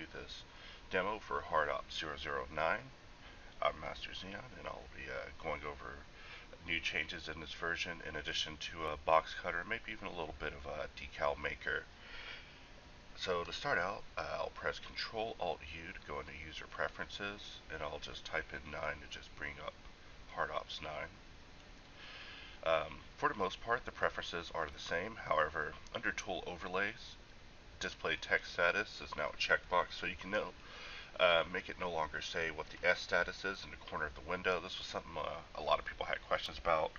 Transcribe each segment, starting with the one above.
to this demo for HardOps 009. I'm Master Xeon, and I'll be going over new changes in this version in addition to a Boxcutter, maybe even a little bit of a Decal Maker. So to start out, I'll press Control-Alt-U to go into User Preferences, and I'll just type in 9 to just bring up HardOps 9. For the most part, the preferences are the same. However, under Tool Overlays, Display Text Status is now a checkbox, so you can make it no longer say what the S status is in the corner of the window. This was something a lot of people had questions about,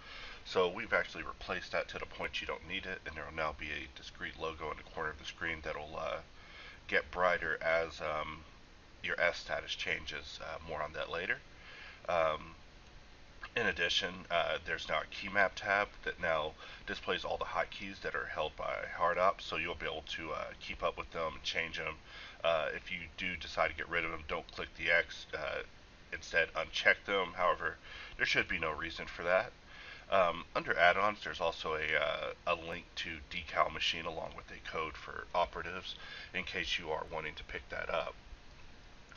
so we've actually replaced that to the point you don't need it, and there will now be a discrete logo in the corner of the screen that'll get brighter as your S status changes. More on that later. In addition, there's now a key map tab that now displays all the hotkeys that are held by HardOps, so you'll be able to keep up with them and change them. If you do decide to get rid of them, don't click the X. Instead, uncheck them. However, there should be no reason for that. Under add-ons, there's also a link to Decal Machine along with a code for operatives in case you are wanting to pick that up.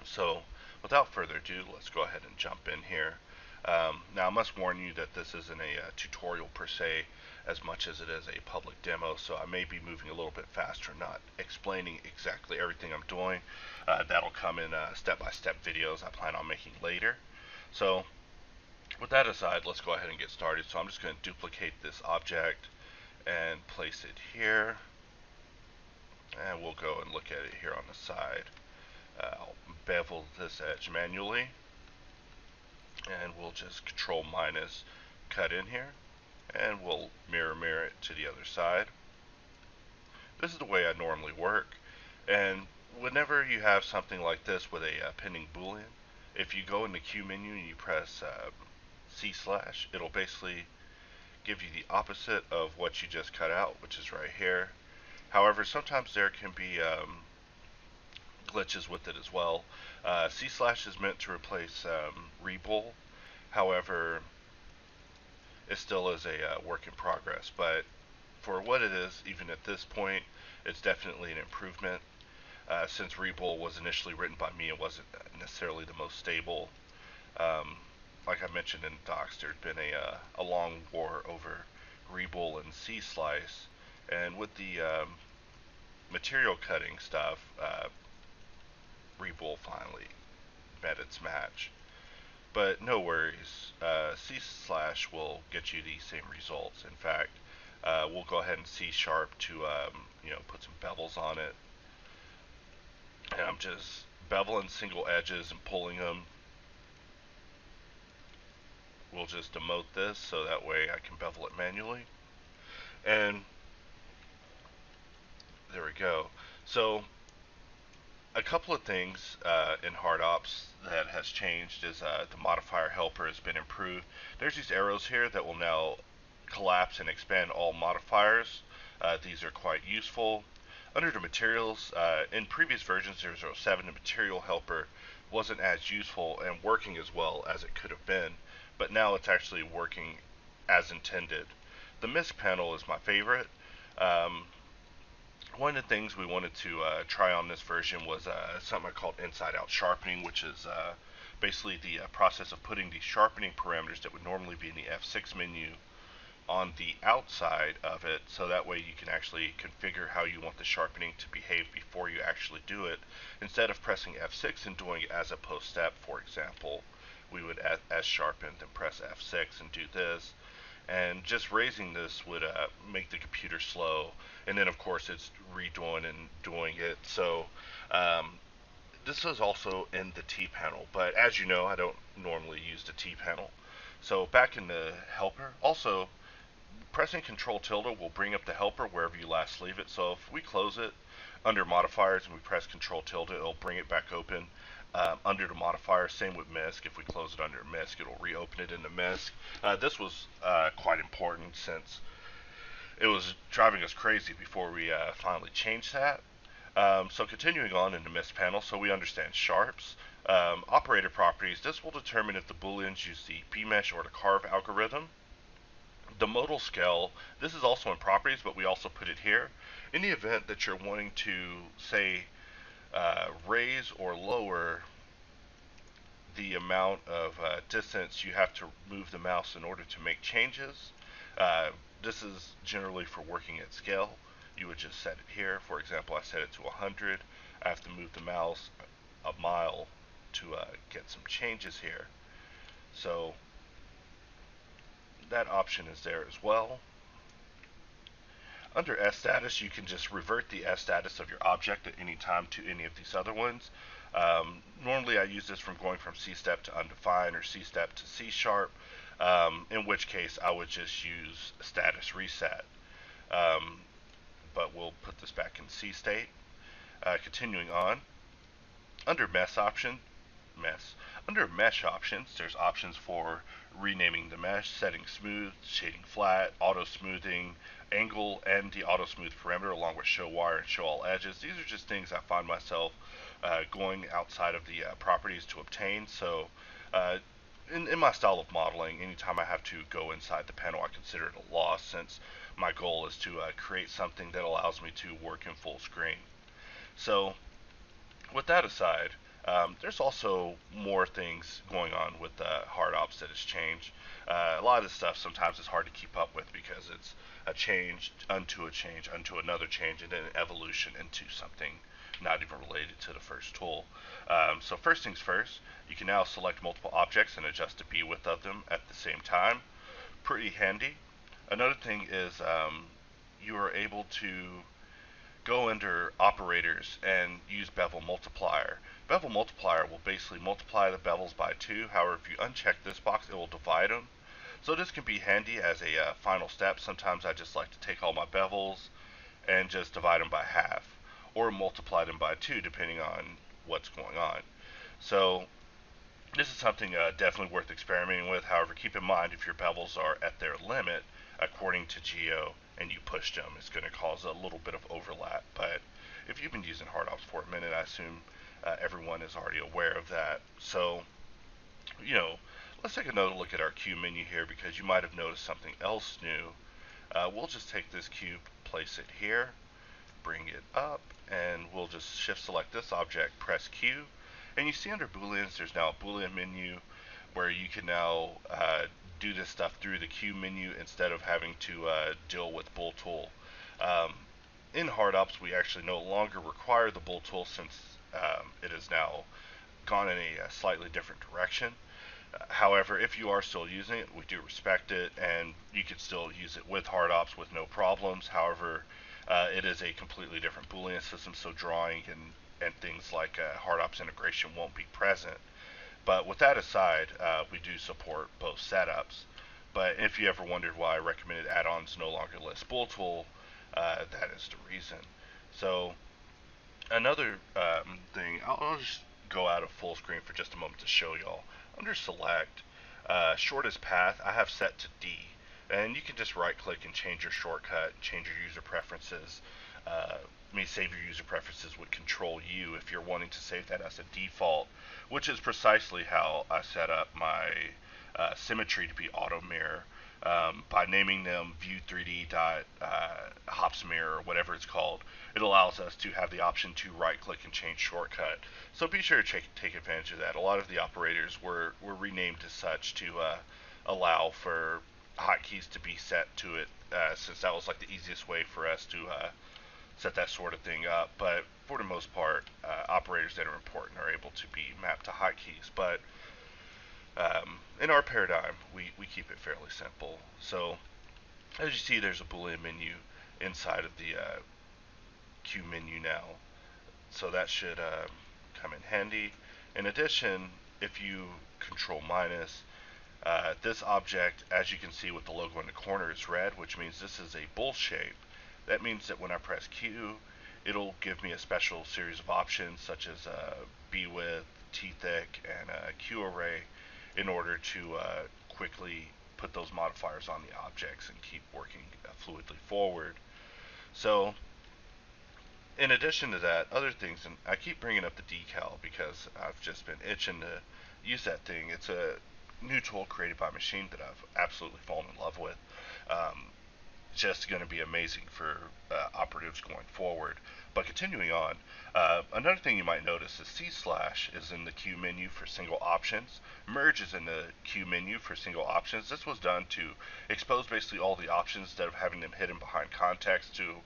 So, without further ado, let's go ahead and jump in here. Now, I must warn you that this isn't a tutorial per se as much as it is a public demo, so I may be moving a little bit faster, not explaining exactly everything I'm doing. That'll come in step-by-step videos I plan on making later. So, with that aside, let's go ahead and get started. So I'm just going to duplicate this object and place it here. And we'll go and look at it here on the side. I'll bevel this edge manually. And we'll just Control minus cut in here, and we'll mirror it to the other side. This is the way I normally work, and whenever you have something like this with a pending Boolean, if you go in the Q menu and you press C/, it'll basically give you the opposite of what you just cut out, which is right here. However, sometimes there can be glitches with it as well. C/ is meant to replace Rebool. However, it still is a work in progress. But for what it is, even at this point, it's definitely an improvement. Since Rebool was initially written by me, it wasn't necessarily the most stable. Like I mentioned in docs, there's been a long war over Rebool and C/, and with the material cutting stuff, Rebool finally met its match. But no worries, C/ will get you the same results. In fact, we'll go ahead and C# to put some bevels on it. And I'm just beveling single edges and pulling them. We'll just demote this so that way I can bevel it manually. And there we go. So a couple of things in HardOps that has changed is the Modifier Helper has been improved. There's these arrows here that will now collapse and expand all modifiers. These are quite useful. Under the materials, in previous versions 007, the Material Helper wasn't as useful and working as well as it could have been, but now it's actually working as intended. The MISC panel is my favorite. One of the things we wanted to try on this version was something I called Out Sharpening, which is basically the process of putting the sharpening parameters that would normally be in the F6 menu on the outside of it, so that way you can actually configure how you want the sharpening to behave before you actually do it. Instead of pressing F6 and doing it as a post step, for example, we would S sharpen, then press F6 and do this. And just raising this would make the computer slow, and then of course it's redoing and doing it. So this is also in the T panel, but as you know, I don't normally use the T panel. So back in the helper, also pressing Control tilde will bring up the helper wherever you last leave it. So if we close it under modifiers and we press Control tilde, it'll bring it back open. Under the modifier, same with MISC. If we close it under MISC, it'll reopen it into MISC. This was quite important since it was driving us crazy before we finally changed that. So continuing on in the MISC panel, so we understand sharps. Operator properties, this will determine if the booleans use the bmesh or the carve algorithm. The modal scale, this is also in properties, but we also put it here. In the event that you're wanting to, say, raise or lower the amount of distance you have to move the mouse in order to make changes. Uh, this is generally for working at scale. You would just set it here. For example, I set it to 100. I have to move the mouse a mile to get some changes here. So that option is there as well. Under S status, you can just revert the S status of your object at any time to any of these other ones. Normally, I use this from going from C step to undefined or C step to C sharp, in which case I would just use status reset. Um, but we'll put this back in C state. Continuing on, under mess. Under mesh options, there's options for renaming the mesh, setting smooth, shading flat, auto smoothing, angle, and the auto smooth parameter, along with show wire and show all edges. These are just things I find myself going outside of the properties to obtain. So, in my style of modeling, anytime I have to go inside the panel, I consider it a loss since my goal is to create something that allows me to work in full screen. So, with that aside, there's also more things going on with hard ops that has changed. A lot of this stuff sometimes is hard to keep up with because it's a change unto another change, and then an evolution into something not even related to the first tool. So first things first, you can now select multiple objects and adjust the B width of them at the same time. Pretty handy. Another thing is you are able to go under operators and use bevel multiplier. Bevel multiplier will basically multiply the bevels by 2. However, if you uncheck this box, it will divide them. So this can be handy as a final step. Sometimes I just like to take all my bevels and just divide them by half, or multiply them by 2 depending on what's going on. So this is something definitely worth experimenting with. However, keep in mind if your bevels are at their limit according to Geo and you push them, it's going to cause a little bit of overlap. But if you've been using hard ops for a minute, I assume everyone is already aware of that. So, let's take another look at our cube menu here because you might have noticed something else new. We'll just take this cube, place it here, bring it up, and we'll just shift select this object, press Q, and you see under Booleans there's now a Boolean menu where you can now do this stuff through the cube menu instead of having to deal with bool tool. In hard ops, we actually no longer require the bool tool since it has now gone in a slightly different direction. However, if you are still using it, we do respect it, and you can still use it with hard ops with no problems. However, it is a completely different Boolean system, so drawing and things like hard ops integration won't be present. But with that aside, we do support both setups. But if you ever wondered why recommended add-ons no longer list bool tool, that is the reason. So another thing, I'll just go out of full screen for just a moment to show y'all. Under select, shortest path, I have set to D. And you can just right click and change your shortcut, change your user preferences. Save your user preferences with Control U if you're wanting to save that as a default, which is precisely how I set up my symmetry to be auto mirror. By naming them view 3D hops mirror or whatever it's called, it allows us to have the option to right click and change shortcut. So be sure to take advantage of that. A lot of the operators were renamed as such to allow for hotkeys to be set to it, since that was like the easiest way for us to set that sort of thing up. But for the most part, operators that are important are able to be mapped to hotkeys. But in our paradigm, we keep it fairly simple. So as you see, there's a Boolean menu inside of the Q menu now. So that should come in handy. In addition, if you control minus, this object, as you can see with the logo in the corner, is red, which means this is a bool shape. That means that when I press Q, it'll give me a special series of options such as B width, T thick, and Q array in order to quickly put those modifiers on the objects and keep working fluidly forward. So in addition to that, other things, and I keep bringing up the decal because I've just been itching to use that thing. It's a new tool created by Machine that I've absolutely fallen in love with. just going to be amazing for operatives going forward. But continuing on, another thing you might notice is C slash is in the Q menu for single options. Merge is in the Q menu for single options. This was done to expose basically all the options instead of having them hidden behind context to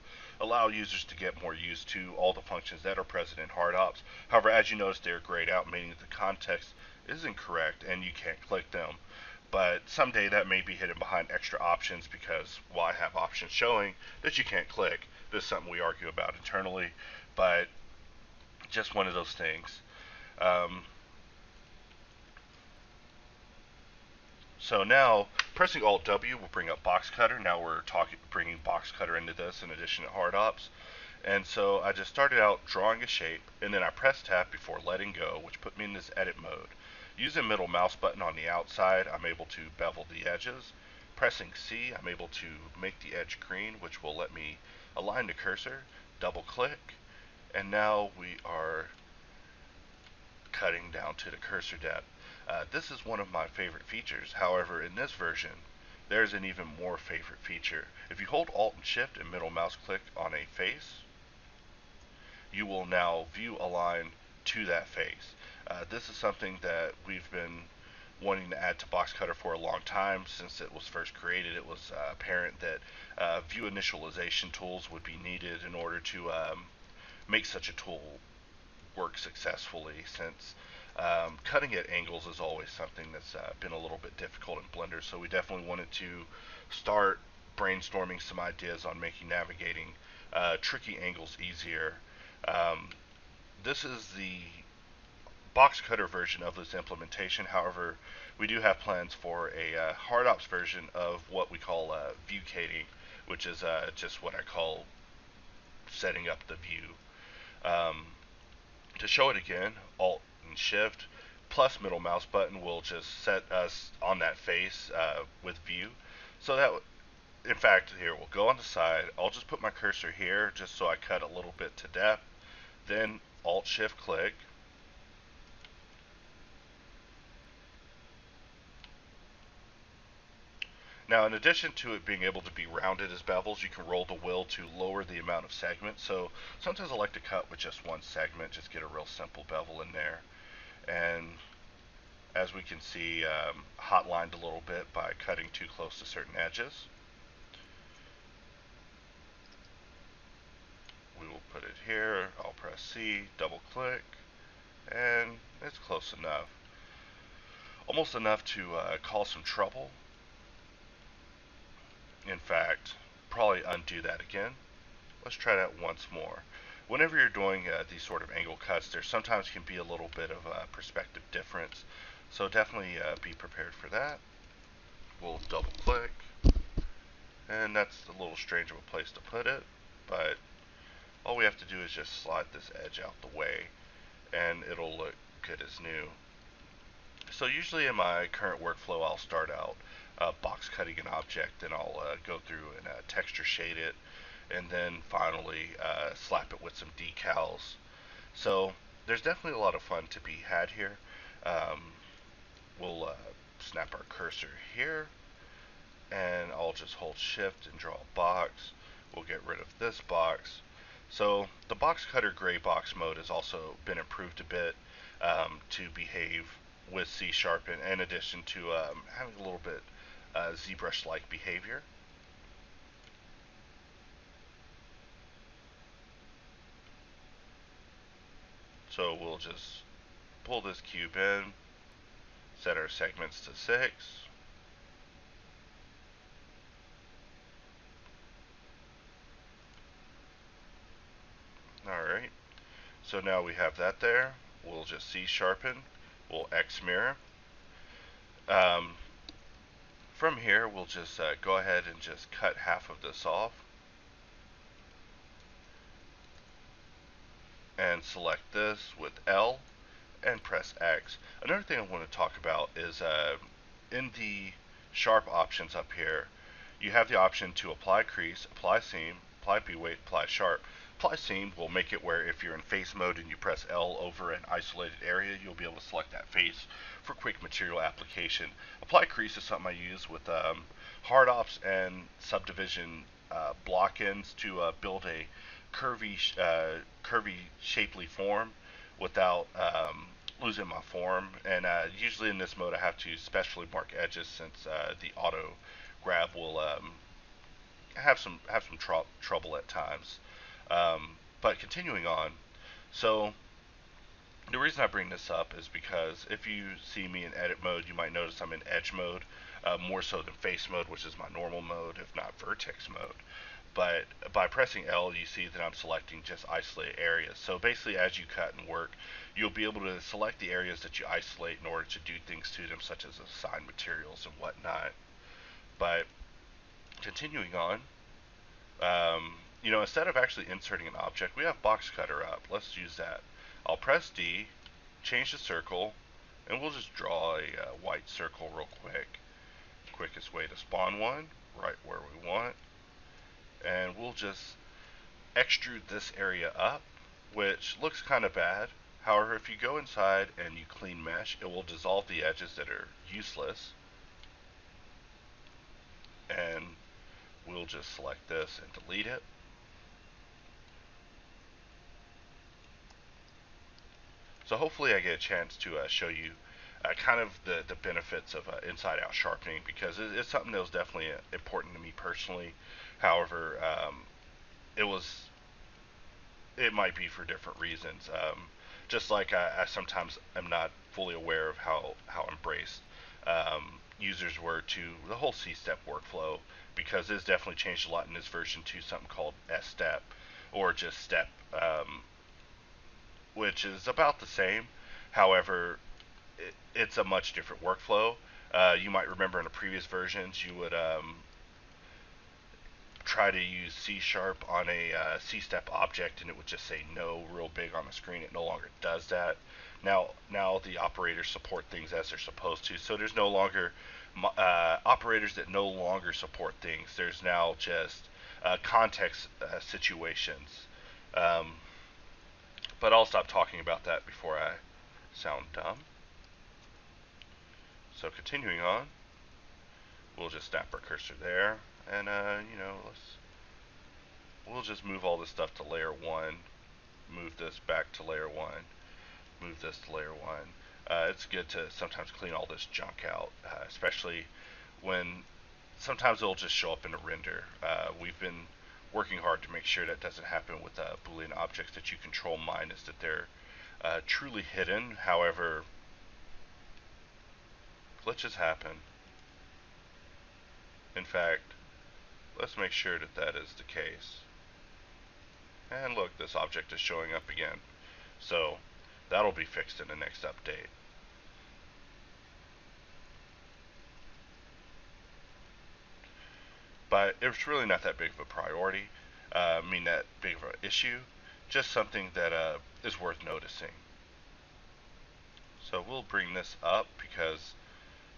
allow users to get more used to all the functions that are present in hard ops. However, as you notice, they're grayed out, meaning that the context is incorrect and you can't click them. But someday that may be hidden behind extra options because why have options showing that you can't click? This is something we argue about internally, but just one of those things. Um, so now pressing Alt W will bring up Boxcutter. Now we're bringing Boxcutter into this in addition to hard ops. And so I just started out drawing a shape, and then I pressed tab before letting go, which put me in this edit mode. Using middle mouse button on the outside, I'm able to bevel the edges. Pressing C, I'm able to make the edge green, which will let me align the cursor. Double click, and now we are cutting down to the cursor depth. This is one of my favorite features. However, in this version, there's an even more favorite feature. If you hold Alt and Shift and middle mouse click on a face, you will now view align to that face. This is something that we've been wanting to add to Boxcutter for a long time. Since it was first created, it was apparent that view initialization tools would be needed in order to make such a tool work successfully, since cutting at angles is always something that's been a little bit difficult in Blender. So we definitely wanted to start brainstorming some ideas on making navigating tricky angles easier. This is the Boxcutter version of this implementation. However, we do have plans for a hard ops version of what we call view cading, which is just what I call setting up the view. To show it again, Alt and Shift plus middle mouse button will just set us on that face with view. So that, in fact, here we'll go on the side. I'll just put my cursor here just so I cut a little bit to depth. Then Alt Shift click. Now, in addition to it being able to be rounded as bevels, you can roll the wheel to lower the amount of segments. So sometimes I like to cut with just one segment, just get a real simple bevel in there. And as we can see, hotlined a little bit by cutting too close to certain edges. We will put it here. I'll press C, double click, and it's close enough. Almost enough to cause some trouble. In fact, probably undo that again. Let's try that once more. Whenever you're doing these sort of angle cuts, there sometimes can be a little bit of a perspective difference. So definitely be prepared for that. We'll double click. And that's a little strange of a place to put it, but all we have to do is just slide this edge out the way and it'll look good as new. So usually in my current workflow, I'll start out box cutting an object, and I'll go through and texture shade it, and then finally slap it with some decals. So there's definitely a lot of fun to be had here. We'll snap our cursor here, and I'll just hold Shift and draw a box. We'll get rid of this box. So the Boxcutter gray box mode has also been improved a bit to behave with C# in addition to having a little bit ZBrush-like behavior. So we'll just pull this cube in, set our segments to 6. Alright, so now we have that there. We'll just C#, we'll X mirror. From here, we'll just go ahead and just cut half of this off. And select this with L and press X. Another thing I want to talk about is in the sharp options up here, you have the option to apply crease, apply seam, apply B-weight, apply sharp. Apply seam will make it where if you're in face mode and you press L over an isolated area, you'll be able to select that face for quick material application. Apply crease is something I use with hard ops and subdivision block ends to build a curvy shapely form without losing my form. And usually in this mode, I have to specially mark edges since the auto grab will have some trouble at times. But continuing on, so the reason I bring this up is because if you see me in edit mode, you might notice I'm in edge mode, more so than face mode, which is my normal mode, if not vertex mode. But by pressing L, you see that I'm selecting just isolated areas. So basically, as you cut and work, you'll be able to select the areas that you isolate in order to do things to them, such as assign materials and whatnot. But continuing on, instead of actually inserting an object, we have Boxcutter up. Let's use that. I'll press D, change the circle, and we'll just draw a white circle real quick. Quickest way to spawn one, right where we want. And we'll just extrude this area up, which looks kind of bad. However, if you go inside and you clean mesh, it will dissolve the edges that are useless. And we'll just select this and delete it. So hopefully I get a chance to show you kind of the benefits of inside-out sharpening, because it's something that was definitely important to me personally. However, it might be for different reasons. Just like I sometimes am not fully aware of how embraced users were to the whole C-step workflow, because it's definitely changed a lot in this version to something called S-step, or just step, which is about the same. However, it's a much different workflow. You might remember in the previous versions you would try to use C# on a C-step object and it would just say no real big on the screen. It no longer does that. Now the operators support things as they're supposed to, so there's no longer operators that no longer support things. There's now just context situations. But I'll stop talking about that before I sound dumb. So continuing on, we'll just snap our cursor there, and we'll just move all this stuff to layer 1, move this back to layer 1, move this to layer 1. It's good to sometimes clean all this junk out, especially when sometimes it'll just show up in a render. We've been working hard to make sure that doesn't happen with Boolean objects that you control minus, that they're truly hidden. However, glitches happen. In fact, let's make sure that that is the case. And look, this object is showing up again. So that'll be fixed in the next update. But it's really not that big of a priority. That big of an issue. Just something that is worth noticing. So we'll bring this up because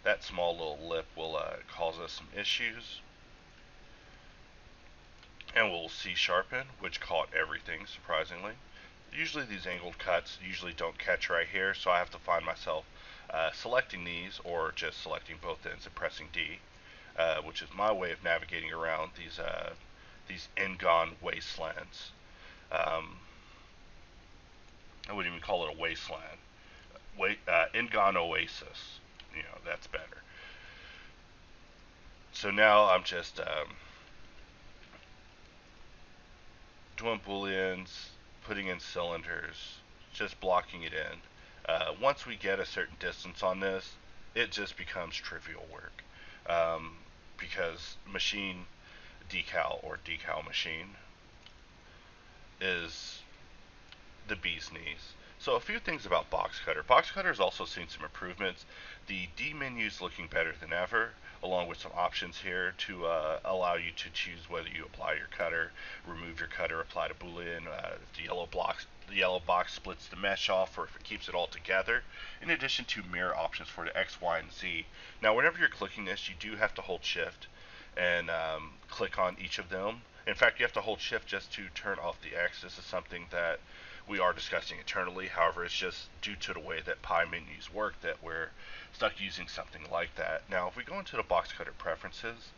that small little lip will cause us some issues. And we'll C-sharpen, which caught everything, surprisingly. Usually these angled cuts usually don't catch right here, so I have to find myself selecting these, or just selecting both ends and pressing D, which is my way of navigating around these N-gone wastelands. I wouldn't even call it a wasteland. N-gone oasis. That's better. So now I'm just doing booleans, putting in cylinders, just blocking it in. Once we get a certain distance on this, it just becomes trivial work, because machine decal, or Decal Machine, is the bee's knees. So a few things about Boxcutter. Boxcutter's also seen some improvements. The D menu is looking better than ever, along with some options here to allow you to choose whether you apply your cutter, remove your cutter, apply to Boolean. The yellow box splits the mesh off, or if it keeps it all together, in addition to mirror options for the X, Y, and Z. Now whenever you're clicking this, you do have to hold shift and click on each of them. In fact, you have to hold shift just to turn off the X. This is something that we are discussing internally. However, it's just due to the way that pie menus work that we're stuck using something like that. Now, if we go into the Boxcutter preferences,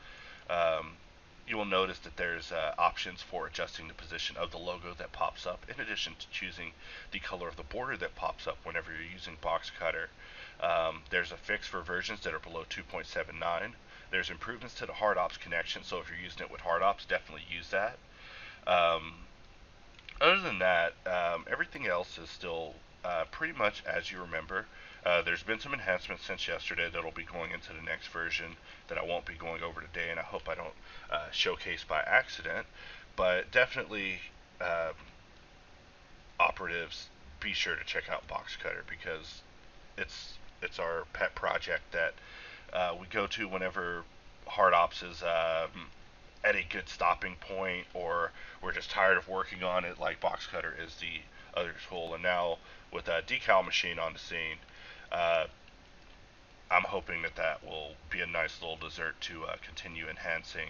you will notice that there's options for adjusting the position of the logo that pops up, in addition to choosing the color of the border that pops up whenever you're using Boxcutter. There's a fix for versions that are below 2.79. There's improvements to the hard ops connection, so if you're using it with hard ops, definitely use that. Um, Other than that, everything else is still pretty much as you remember. There's been some enhancements since yesterday that'll be going into the next version that I won't be going over today, and I hope I don't showcase by accident. But definitely, um, operatives, be sure to check out Boxcutter because it's our pet project that we go to whenever hard ops is at a good stopping point, or we're just tired of working on it. Like Boxcutter is the other tool, and now with Decal Machine on the scene, uh, I'm hoping that that will be a nice little dessert to continue enhancing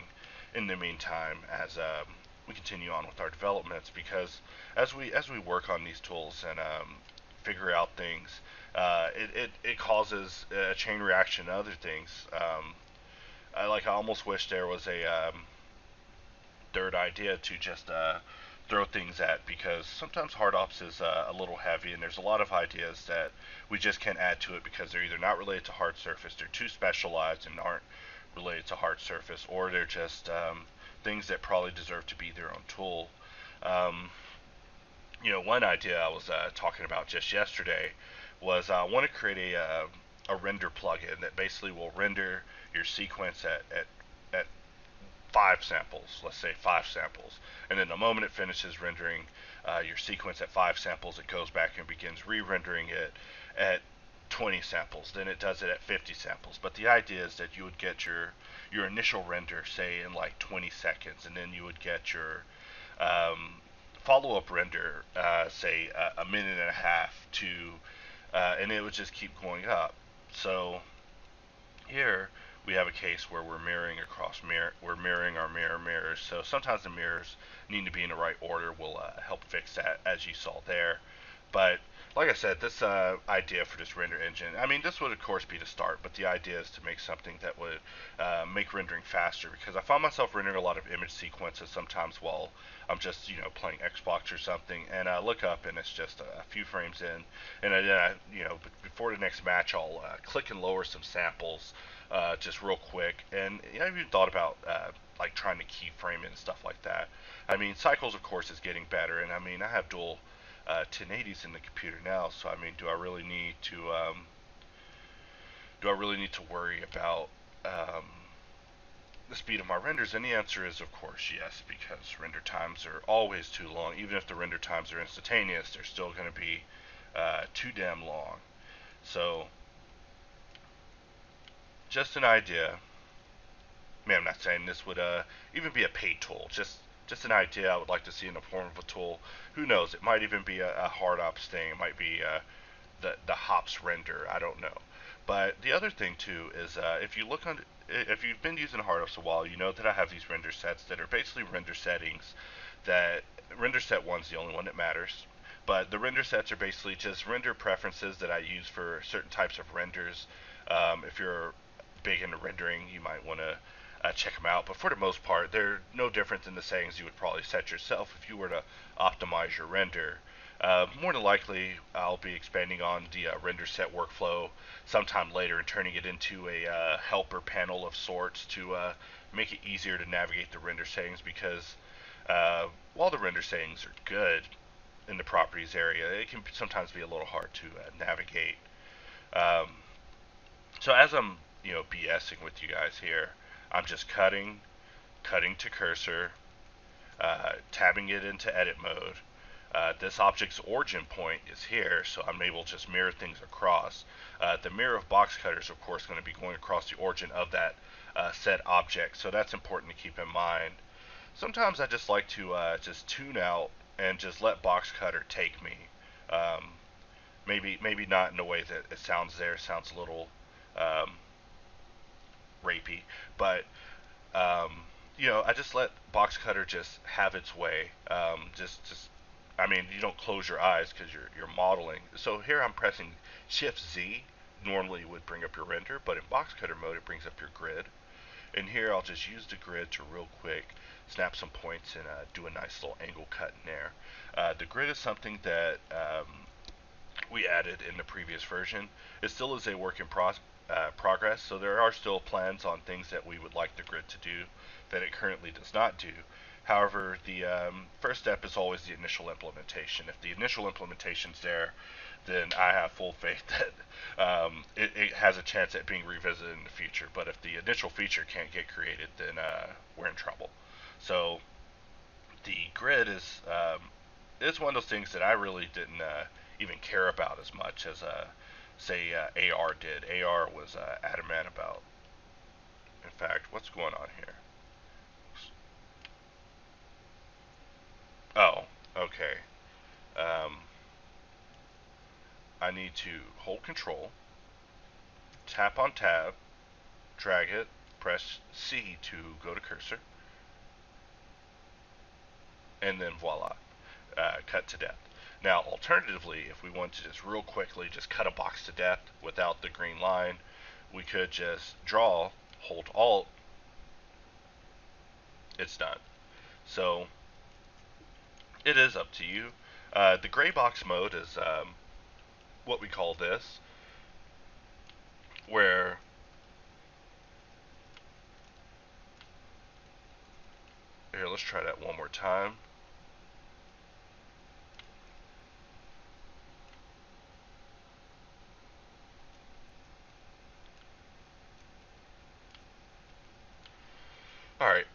in the meantime as we continue on with our developments. Because as we work on these tools and figure out things, it causes a chain reaction to other things. I almost wish there was a third idea to just throw things at, because sometimes hard ops is a little heavy and there's a lot of ideas that we just can't add to it because they're either not related to hard surface, they're too specialized and aren't related to hard surface, or they're just things that probably deserve to be their own tool. Um, one idea I was talking about just yesterday was I want to create a render plugin that basically will render your sequence at 5 samples, let's say 5 samples, and then the moment it finishes rendering your sequence at 5 samples, it goes back and begins re-rendering it at 20 samples. Then it does it at 50 samples. But the idea is that you would get your initial render, say in like 20 seconds, and then you would get your um, follow-up render, say a minute and a half to, and it would just keep going up. So here we have a case where we're mirroring we're mirroring our mirrors. So sometimes the mirrors need to be in the right order. Will help fix that, as you saw there. But like I said, this idea for this render engine, I mean, this would of course be the start, but the idea is to make something that would make rendering faster, because I find myself rendering a lot of image sequences sometimes while I'm just, playing Xbox or something, and I look up and it's just a few frames in, and then before the next match, I'll click and lower some samples just real quick, and I've even thought about like trying to keyframe it and stuff like that. I mean, Cycles, of course, is getting better, and I mean, I have dual 1080s in the computer now, so I mean, do I really need to worry about the speed of my renders? And the answer is, of course, yes, because render times are always too long. Even if the render times are instantaneous, they're still going to be too damn long. So, just an idea. Man, I'm not saying this would even be a paid tool. Just an idea I would like to see in the form of a tool. Who knows? It might even be a hard ops thing. It might be the hops render. I don't know. But the other thing too is if you've been using hard ops a while, you know that I have these render sets that are basically render settings. That render set one's the only one that matters. But the render sets are basically just render preferences that I use for certain types of renders. If you're big into rendering, you might want to check them out. But for the most part, they're no different than the settings you would probably set yourself if you were to optimize your render. More than likely, I'll be expanding on the render set workflow sometime later and turning it into a helper panel of sorts to make it easier to navigate the render settings, because while the render settings are good in the properties area, it can sometimes be a little hard to navigate. Um, so as I'm, BSing with you guys here, I'm just cutting to cursor, tabbing it into edit mode. This object's origin point is here, so I'm able to just mirror things across. The mirror of Boxcutter is, of course, going to be going across the origin of that said object, so that's important to keep in mind. Sometimes I just like to just tune out and just let Boxcutter take me. Um, maybe not in the way that it sounds there. It sounds a little um, rapey, but I just let Boxcutter just have its way. I mean, you don't close your eyes because you're modeling. So here I'm pressing Shift Z. Normally it would bring up your render, but in Boxcutter mode it brings up your grid. And here I'll just use the grid to real quick snap some points and do a nice little angle cut in there. The grid is something that we added in the previous version. It still is a work in progress, so there are still plans on things that we would like the grid to do that it currently does not do. However, the first step is always the initial implementation. If the initial implementation's there, then I have full faith that it has a chance at being revisited in the future. But if the initial feature can't get created, then we're in trouble. So the grid is one of those things that I really didn't even care about as much as say AR did. AR was adamant about. In fact, what's going on here? Oh, okay. Um, I need to hold Control, tap on Tab, drag it, press C to go to cursor, and then voila, cut to depth. Now, alternatively, if we want to just real quickly just cut a box to depth without the green line, we could just draw, hold Alt, it's done. So it is up to you. The gray box mode is what we call this, where here, let's try that one more time. Alright,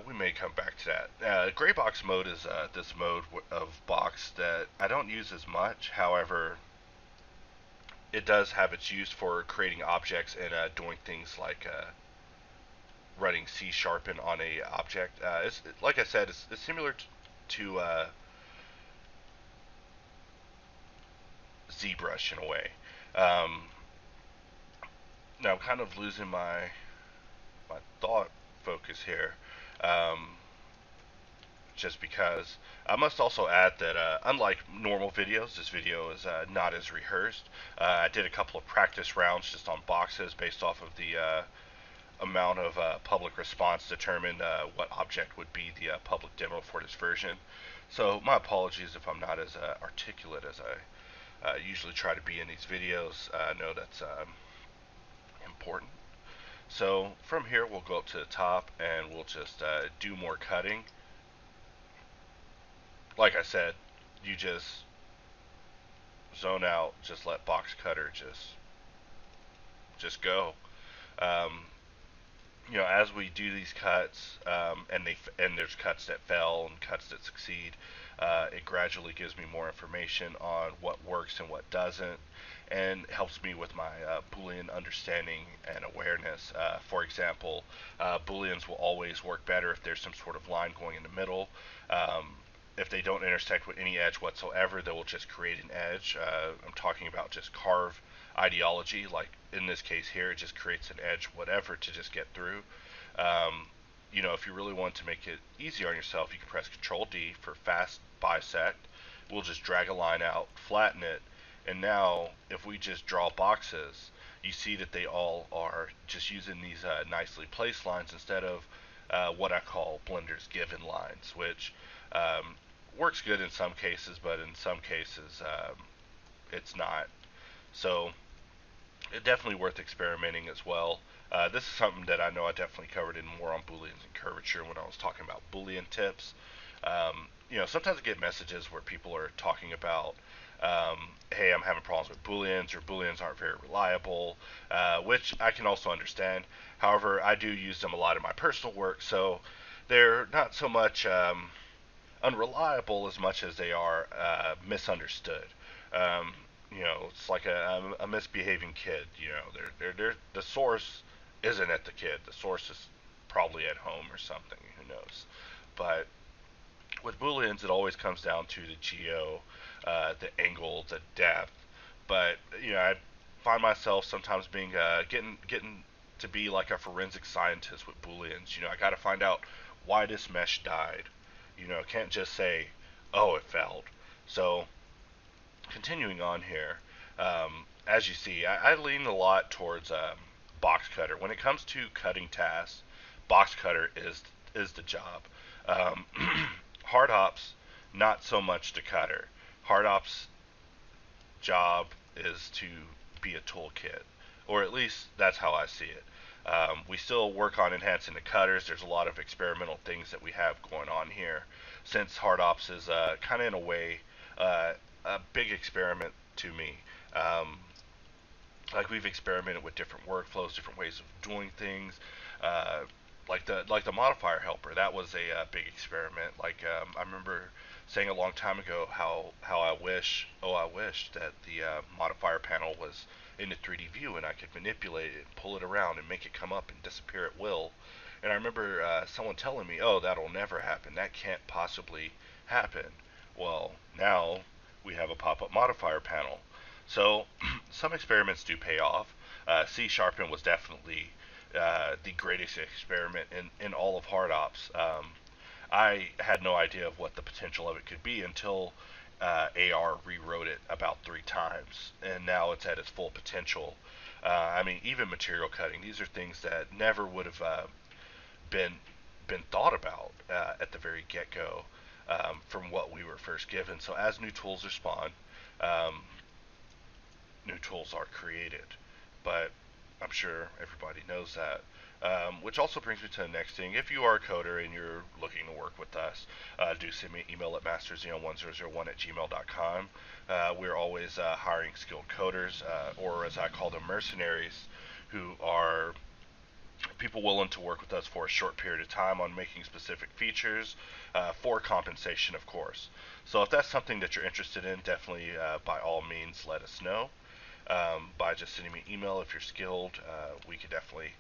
we may come back to that. Gray box mode is this mode of box that I don't use as much. However, it does have its use for creating objects and doing things like running C sharpen on a object. It's like I said, it's similar to ZBrush in a way. Um, Now I'm kind of losing my thought focus here. Um, just because I must also add that unlike normal videos, this video is not as rehearsed. I did a couple of practice rounds just on boxes based off of the amount of public response determined what object would be the public demo for this version. So my apologies if I'm not as articulate as I usually try to be in these videos. I know that's important. So from here we'll go up to the top and we'll just do more cutting. Like I said, you just zone out, just let Boxcutter just go. Um, as we do these cuts, and there's cuts that fail and cuts that succeed, it gradually gives me more information on what works and what doesn't, and helps me with my Boolean understanding and awareness. For example, Booleans will always work better if there's some sort of line going in the middle. If they don't intersect with any edge whatsoever, they will just create an edge. I'm talking about just carve ideology, like in this case here, it just creates an edge, whatever, to just get through. If you really want to make it easy on yourself, you can press Control D for fast bisect. We'll just drag a line out, flatten it, and now if we just draw boxes, you see that they all are just using these nicely placed lines instead of what I call Blender's given lines, which works good in some cases, but in some cases it's not. So it's definitely worth experimenting as well. This is something that I know I definitely covered in more on Booleans and curvature when I was talking about Boolean tips. Sometimes I get messages where people are talking about, hey, I'm having problems with Booleans, or Booleans aren't very reliable, which I can also understand. However, I do use them a lot in my personal work, so they're not so much unreliable as much as they are misunderstood. It's like a misbehaving kid. The source isn't at the kid. The source is probably at home or something. Who knows? But with Booleans, it always comes down to the geo, the angle, the depth. But I find myself sometimes being getting to be like a forensic scientist with Booleans. I got to find out why this mesh died. I can't just say, oh, it failed. So continuing on here, as you see, I lean a lot towards Boxcutter. When it comes to cutting tasks, Boxcutter is the job. Um, Hard Ops, not so much the cutter. Hard Ops job is to be a toolkit, or at least that's how I see it. We still work on enhancing the cutters. There's a lot of experimental things that we have going on here, since Hard Ops is kind of in a way uh, a big experiment to me. Um, like we've experimented with different workflows, different ways of doing things. Uh, like the modifier helper, that was a big experiment. I remember saying a long time ago how I wished that the modifier panel was in the 3D view and I could manipulate it, pull it around, and make it come up and disappear at will. And I remember someone telling me, "Oh, that'll never happen. That can't possibly happen." Well, now we have a pop-up modifier panel. So some experiments do pay off. C Sharpen was definitely the greatest experiment in all of Hard Ops. I had no idea of what the potential of it could be until AR rewrote it about 3 times, and now it's at its full potential. I mean, even material cutting; these are things that never would have been been thought about at the very get-go from what we were first given. So as new tools are spawned, um, new tools are created. But I'm sure everybody knows that. Which also brings me to the next thing. If you are a coder and you're looking to work with us, do send me an email at master101001@gmail.com. We're always hiring skilled coders, or as I call them, mercenaries, who are people willing to work with us for a short period of time on making specific features for compensation, of course. So if that's something that you're interested in, definitely by all means let us know. By just sending me an email if you're skilled, we could definitely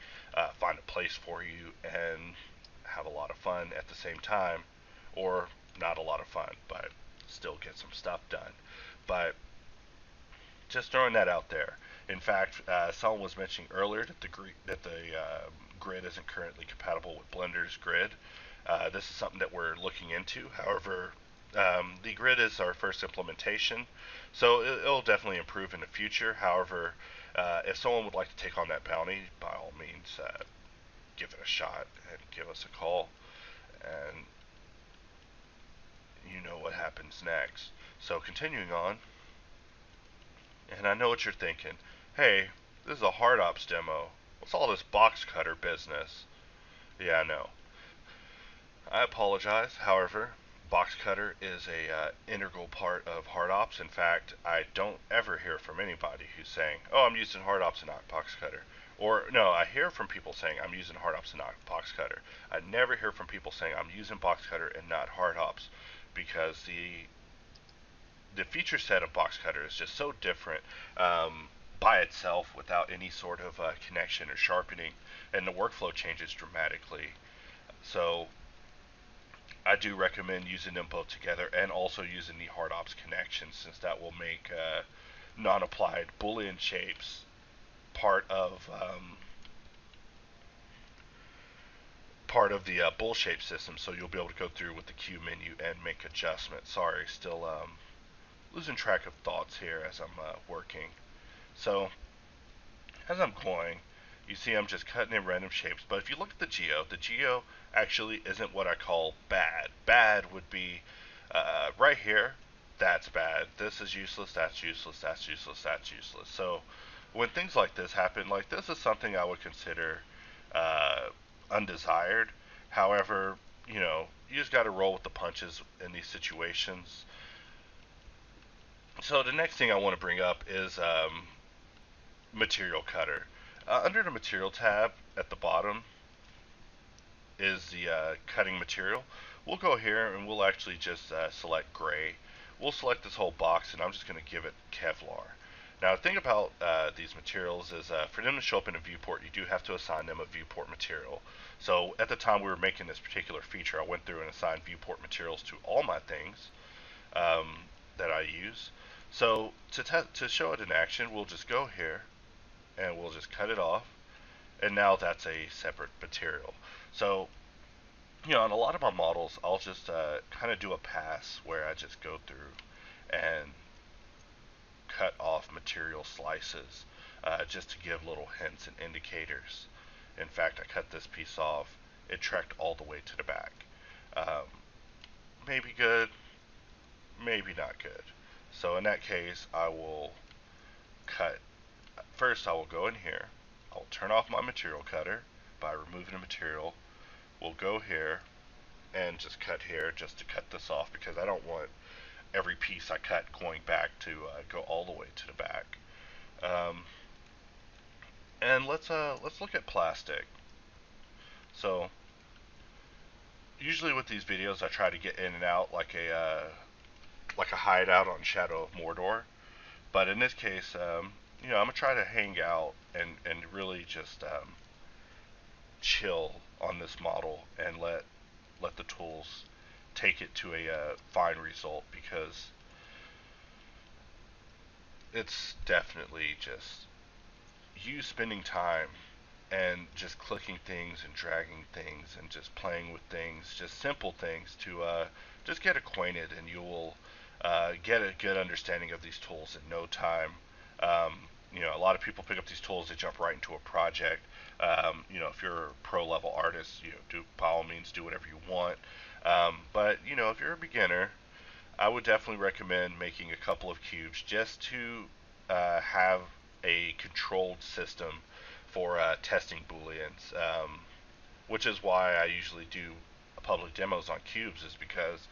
find a place for you and have a lot of fun at the same time, or not a lot of fun, but still get some stuff done. But just throwing that out there. In fact, someone was mentioning earlier that the grid isn't currently compatible with Blender's grid. This is something that we're looking into. However, the grid is our first implementation, so it'll definitely improve in the future. However, if someone would like to take on that bounty, by all means, give it a shot and give us a call, and you know what happens next. So continuing on, and I know what you're thinking. Hey, this is a Hard Ops demo. What's all this box cutter business? Yeah, I know. I apologize. However, Boxcutter is a integral part of Hard Ops. In fact, I don't ever hear from anybody who's saying, "Oh, I'm using Hard Ops and not Boxcutter." Or no, I hear from people saying, "I'm using Hard Ops and not Boxcutter." I never hear from people saying, "I'm using Boxcutter and not Hard Ops," because the feature set of Boxcutter is just so different by itself without any sort of connection or sharpening, and the workflow changes dramatically. So I do recommend using them both together and also using the hard ops connection, since that will make non-applied Boolean shapes part of the bool shape system. So you'll be able to go through with the Q menu and make adjustments. Sorry, still losing track of thoughts here as I'm working. So as I'm going, you see I'm just cutting in random shapes. But if you look at the geo actually isn't what I call bad. Bad would be right here. That's bad. This is useless. That's useless. That's useless. That's useless. So when things like this happen, like this is something I would consider uh, undesired. However, you just got to roll with the punches in these situations. So the next thing I want to bring up is material cutter. Under the material tab at the bottom is the cutting material. We'll go here and we'll actually just select gray. We'll select this whole box and I'm just going to give it Kevlar. Now the thing about these materials is for them to show up in a viewport, you do have to assign them a viewport material. So at the time we were making this particular feature, I went through and assigned viewport materials to all my things that I use. So to show it in action, we'll just go here and we'll just cut it off, and now that's a separate material. So on a lot of my models, I'll just kind of do a pass where I just go through and cut off material slices just to give little hints and indicators. In fact, I cut this piece off it tracked all the way to the back. Um, maybe good, maybe not good. So in that case, I will cut. First, I will go in here. I will turn off my material cutter by removing the material. We'll go here and just cut here just to cut this off because I don't want every piece I cut going back to go all the way to the back. And let's look at plastic. So usually with these videos, I try to get in and out like a hideout on Shadow of Mordor. But in this case, I'm gonna try to hang out and really just chill on this model and let the tools take it to a fine result because it's definitely just you spending time and just clicking things and dragging things and just playing with things, just simple things to just get acquainted, and you will get a good understanding of these tools in no time. Um, a lot of people pick up these tools, they jump right into a project. If you're a pro level artist, do by all means do whatever you want. But if you're a beginner, I would definitely recommend making a couple of cubes just to have a controlled system for testing booleans, which is why I usually do public demos on cubes, is because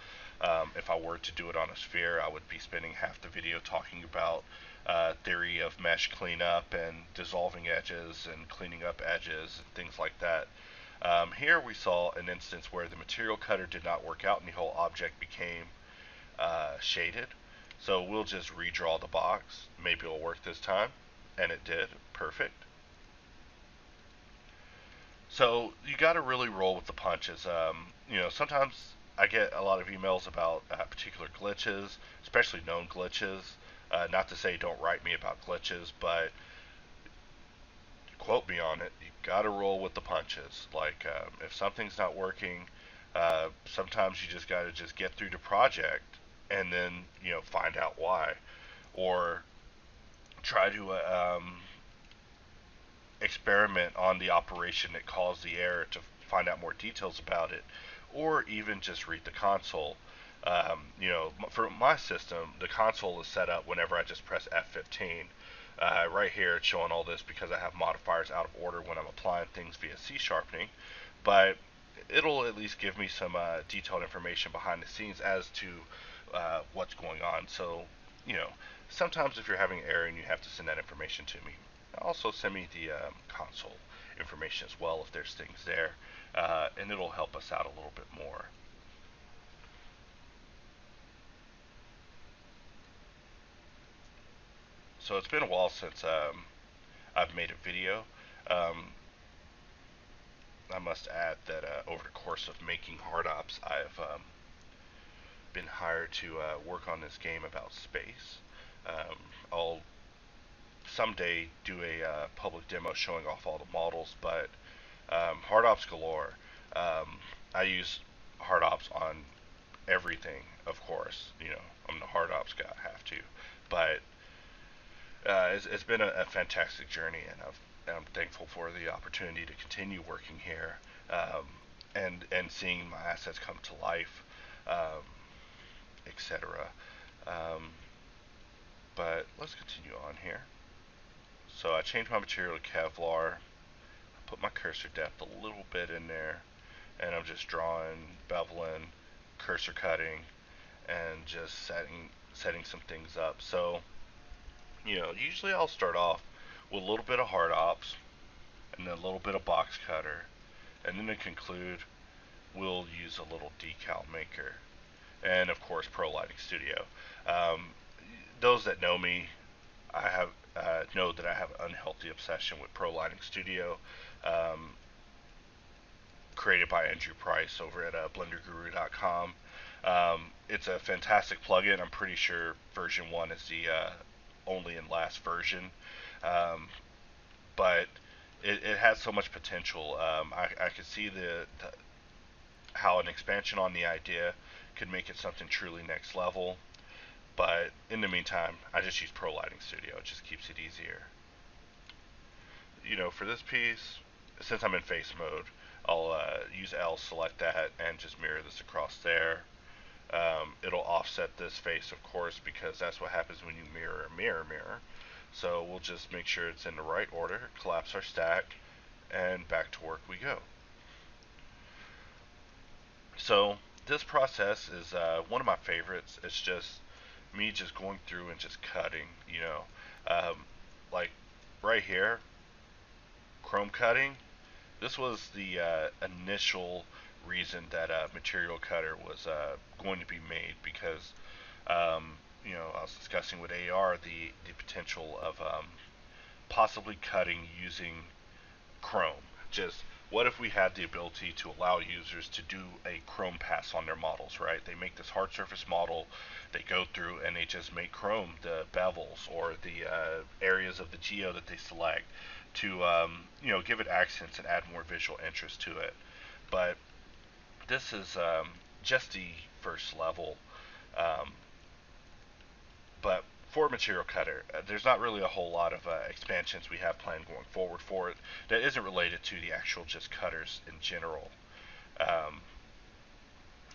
if I were to do it on a sphere, I would be spending half the video talking about theory of mesh cleanup and dissolving edges and cleaning up edges and things like that. Here we saw an instance where the material cutter did not work out and the whole object became shaded. So we'll just redraw the box. Maybe it'll work this time. And it did. Perfect. So you got to really roll with the punches. Sometimes I get a lot of emails about particular glitches, especially known glitches. Not to say don't write me about glitches, but quote me on it. You got to roll with the punches. Like if something's not working, sometimes you just got to just get through the project and then find out why, or try to experiment on the operation that caused the error to find out more details about it, or even just read the console. For my system, the console is set up whenever I just press F15. Right here, it's showing all this because I have modifiers out of order when I'm applying things via C sharpening, but it'll at least give me some detailed information behind the scenes as to what's going on. So, sometimes if you're having error and you have to send that information to me, also send me the console information as well if there's things there, and it'll help us out a little bit more. So it's been a while since I've made a video. Um, I must add that over the course of making hard ops, I've been hired to work on this game about space. I'll someday do a public demo showing off all the models, but hard ops galore. I use hard ops on everything, of course. I'm the hard ops guy, I have to. But it's been a fantastic journey, and I'm thankful for the opportunity to continue working here, and seeing my assets come to life, etc. Um, but let's continue on here. So I changed my material to Kevlar. I put my cursor depth a little bit in there, and I'm just drawing, beveling, cursor cutting, and just setting some things up. So usually I'll start off with a little bit of hard ops, and then a little bit of Boxcutter, and then to conclude, we'll use a little Decal Maker, and of course Pro Lighting Studio. Um, those that know me, I have know that I have an unhealthy obsession with Pro Lighting Studio, um, created by Andrew Price over at BlenderGuru.com. It's a fantastic plugin. I'm pretty sure version 1 is the only and last version, um, but it has so much potential. I could see how an expansion on the idea could make it something truly next level. But in the meantime, I just use Pro Lighting Studio. It just keeps it easier. For this piece, since I'm in face mode, I'll use L, select that, and just mirror this across there. It'll offset this face, of course, because that's what happens when you mirror. So we'll just make sure it's in the right order, collapse our stack, and back to work we go. So this process is one of my favorites. It's just me just going through and just cutting, like right here, chrome cutting. This was the initial reason that material cutter was going to be made because I was discussing with AR the potential of possibly cutting using Chrome. Just what if we had the ability to allow users to do a Chrome pass on their models, right? They make this hard surface model, they go through and they just make Chrome the bevels or the areas of the geo that they select to give it accents and add more visual interest to it. But this is just the first level. Um, but for Material Cutter, there's not really a whole lot of expansions we have planned going forward for it that isn't related to the actual just cutters in general. Um,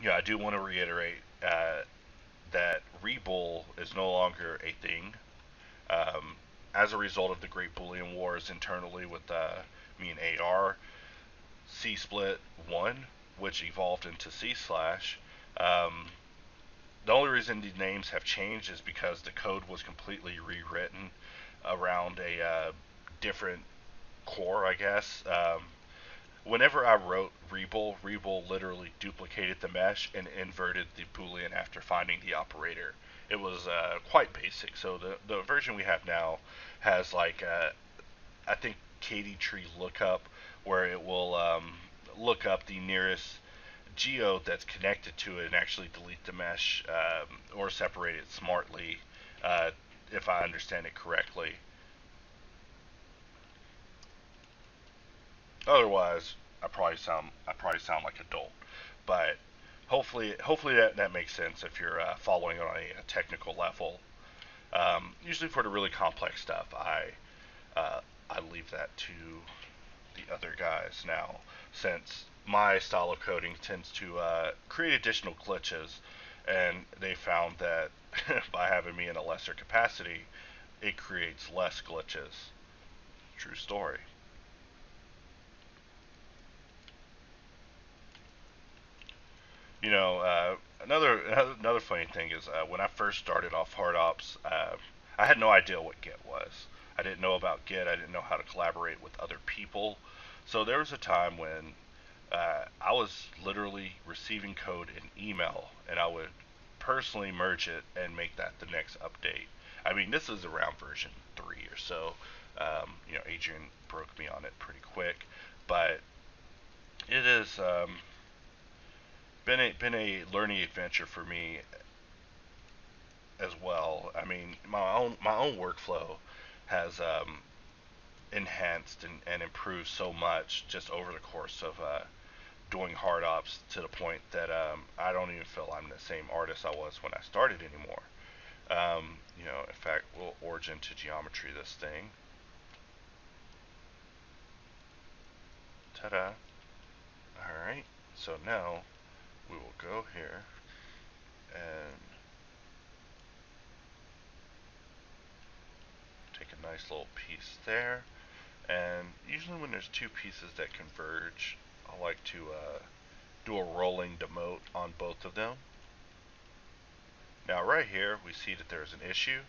I do want to reiterate that Rebull is no longer a thing. Um, as a result of the Great Boolean Wars internally with me and AR, C Split 1, which evolved into C slash. The only reason these names have changed is because the code was completely rewritten around a different core, I guess. Whenever I wrote Rebull literally duplicated the mesh and inverted the Boolean after finding the operator. It was quite basic. So the version we have now has like I think KD tree lookup where it will look up the nearest geo that's connected to it and actually delete the mesh or separate it smartly, uh, if I understand it correctly. Otherwise, I probably sound like a dolt, but hopefully that makes sense if you're following on a technical level. Usually for the really complex stuff, I leave that to the other guys now, since my style of coding tends to create additional glitches, and they found that by having me in a lesser capacity, it creates less glitches. True story. Another funny thing is when I first started off hard ops, I had no idea what Git was. I didn't know about Git. I didn't know how to collaborate with other people. So there was a time when I was literally receiving code in email, and I would personally merge it and make that the next update. I mean, this is around version 3 or so. Adrian broke me on it pretty quick, but it has been a learning adventure for me as well. I mean, my own workflow has enhanced and improved so much just over the course of doing hard ops to the point that I don't even feel I'm the same artist I was when I started anymore. In fact, we'll origin to geometry this thing. Ta-da! All right. So now we will go here and take a nice little piece there. And usually when there's two pieces that converge, I like to do a rolling demote on both of them. Now right here, we see that there's an issue.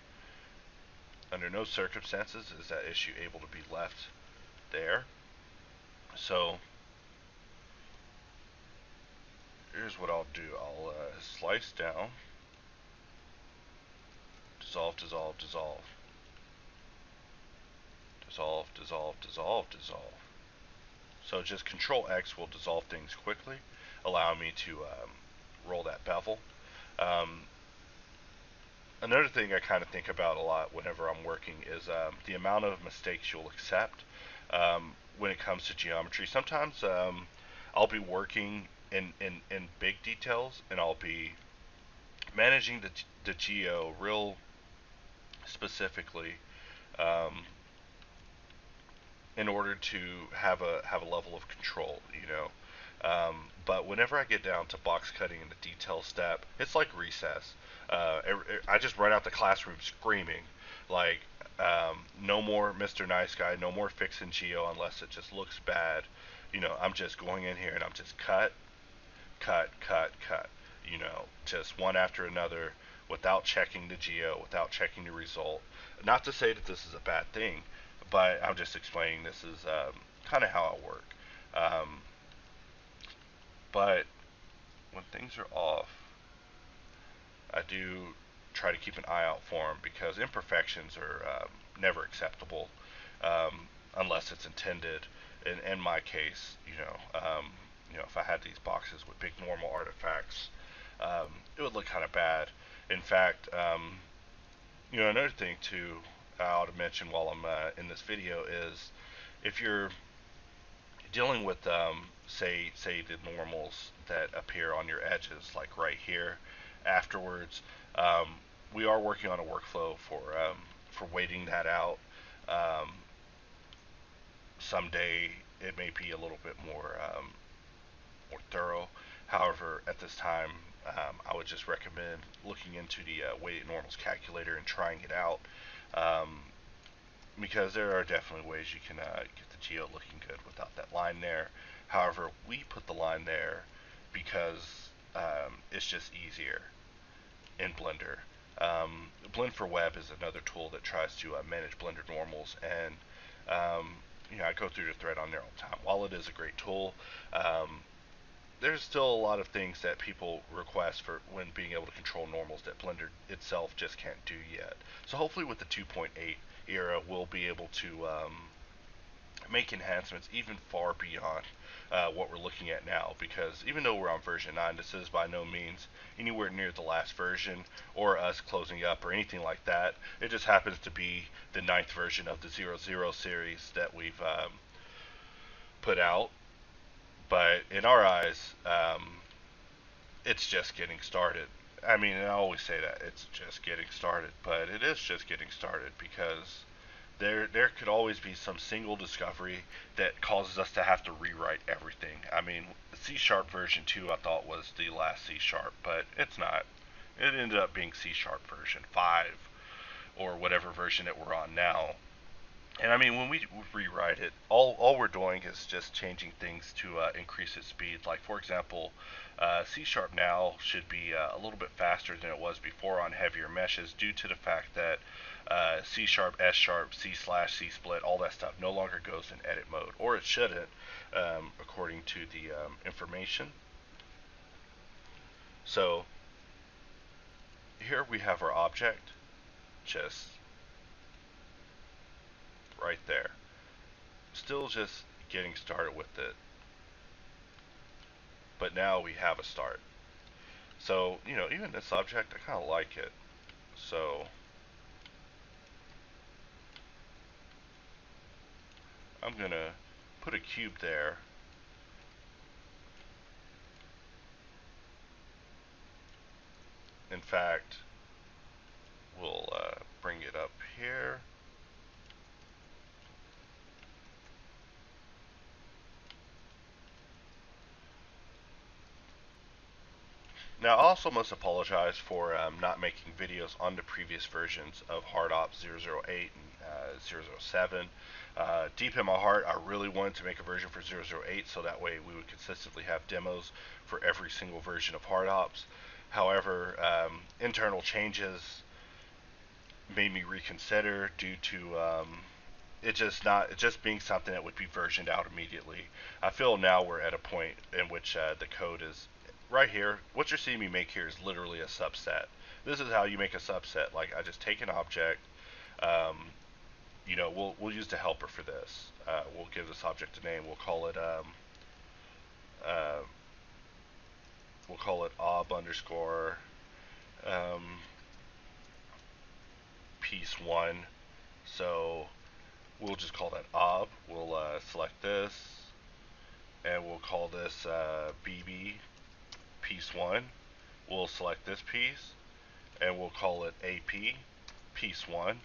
Under no circumstances is that issue able to be left there. So here's what I'll do. I'll slice down, dissolve, dissolve, dissolve, dissolve, dissolve, dissolve, dissolve. So just Control X will dissolve things quickly, allow me to roll that bevel. Um, Another thing I kind of think about a lot whenever I'm working is the amount of mistakes you'll accept when it comes to geometry. Sometimes I'll be working in big details and I'll be managing the geo real specifically. Um, in order to have a level of control, you know. But whenever I get down to box cutting in the detail step, it's like recess. I just run out the classroom screaming, like, no more Mr. Nice Guy, no more fixing Geo unless it just looks bad. You know, I'm just going in here and I'm just cut, cut, cut, cut. You know, just one after another without checking the Geo, without checking the result. Not to say that this is a bad thing, but I'm just explaining this is kind of how I work. Um, but when things are off, I do try to keep an eye out for them because imperfections are never acceptable unless it's intended. In my case, if I had these boxes with big normal artifacts, it would look kind of bad. In fact, another thing too I ought to mention while I'm in this video is if you're dealing with say the normals that appear on your edges, like right here, afterwards, um, we are working on a workflow for waiting that out. Um, Someday it may be a little bit more thorough. However, at this time, I would just recommend looking into the weighted normals calculator and trying it out. Um, because there are definitely ways you can get the geo looking good without that line there. However, we put the line there because it's just easier in Blender. Blend for Web is another tool that tries to manage Blender normals, and I go through the thread on there all the time. While it is a great tool, there's still a lot of things that people request for when being able to control normals that Blender itself just can't do yet. So hopefully with the 2.8 era, we'll be able to make enhancements even far beyond what we're looking at now, because even though we're on version 9, this is by no means anywhere near the last version or us closing up or anything like that. It just happens to be the 9th version of the 00 series that we've put out. But in our eyes, it's just getting started. I mean, I always say that it's just getting started, but it is just getting started because there could always be some single discovery that causes us to have to rewrite everything. I mean, C Sharp version 2 I thought was the last C Sharp, but it's not. It ended up being C Sharp version 5 or whatever version that we're on now. And I mean, when we rewrite it, all we're doing is just changing things to increase its speed. Like, for example, C Sharp now should be a little bit faster than it was before on heavier meshes due to the fact that C Sharp, S Sharp, C slash, C split, all that stuff no longer goes in edit mode, or it shouldn't, according to the information. So here we have our object, just right there. Still just getting started with it, but now we have a start. So, even this object, I kind of like it. So, I'm going to put a cube there. In fact, we'll bring it up here. Now, I also must apologize for not making videos on the previous versions of HardOps 008 and 007. Deep in my heart, I really wanted to make a version for 008 so that way we would consistently have demos for every single version of HardOps. However, internal changes made me reconsider due to it just being something that would be versioned out immediately. I feel now we're at a point in which the code is right here. What you're seeing me make here is literally a subset. This is how you make a subset. Like, I just take an object. Um, we'll use the helper for this. We'll give this object a name. Uh, we'll call it ob underscore um, piece one. So we'll just call that ob. We'll select this, and we'll call this bb piece one. We'll select this piece, and we'll call it AP piece one.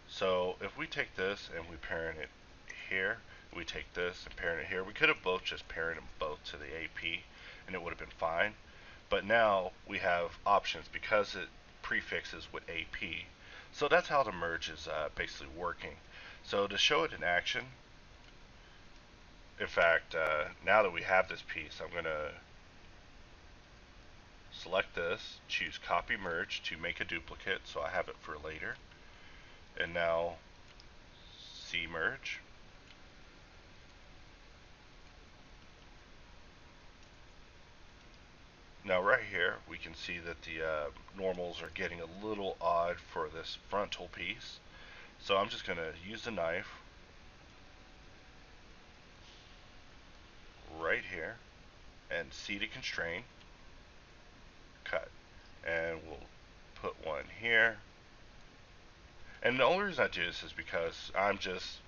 So if we take this and we parent it here. We take this and parent it here. We could have both just parented them both to the AP and it would have been fine. But now we have options because it prefixes with AP. So that's how the merge is basically working. So to show it in action, in fact, now that we have this piece, I'm going to select this, choose copy merge to make a duplicate so I have it for later. And now C merge. Now right here we can see that the normals are getting a little odd for this frontal piece. So I'm just going to use the knife right here and C to constrain, cut. And we'll put one here. And the only reason I do this is because I'm just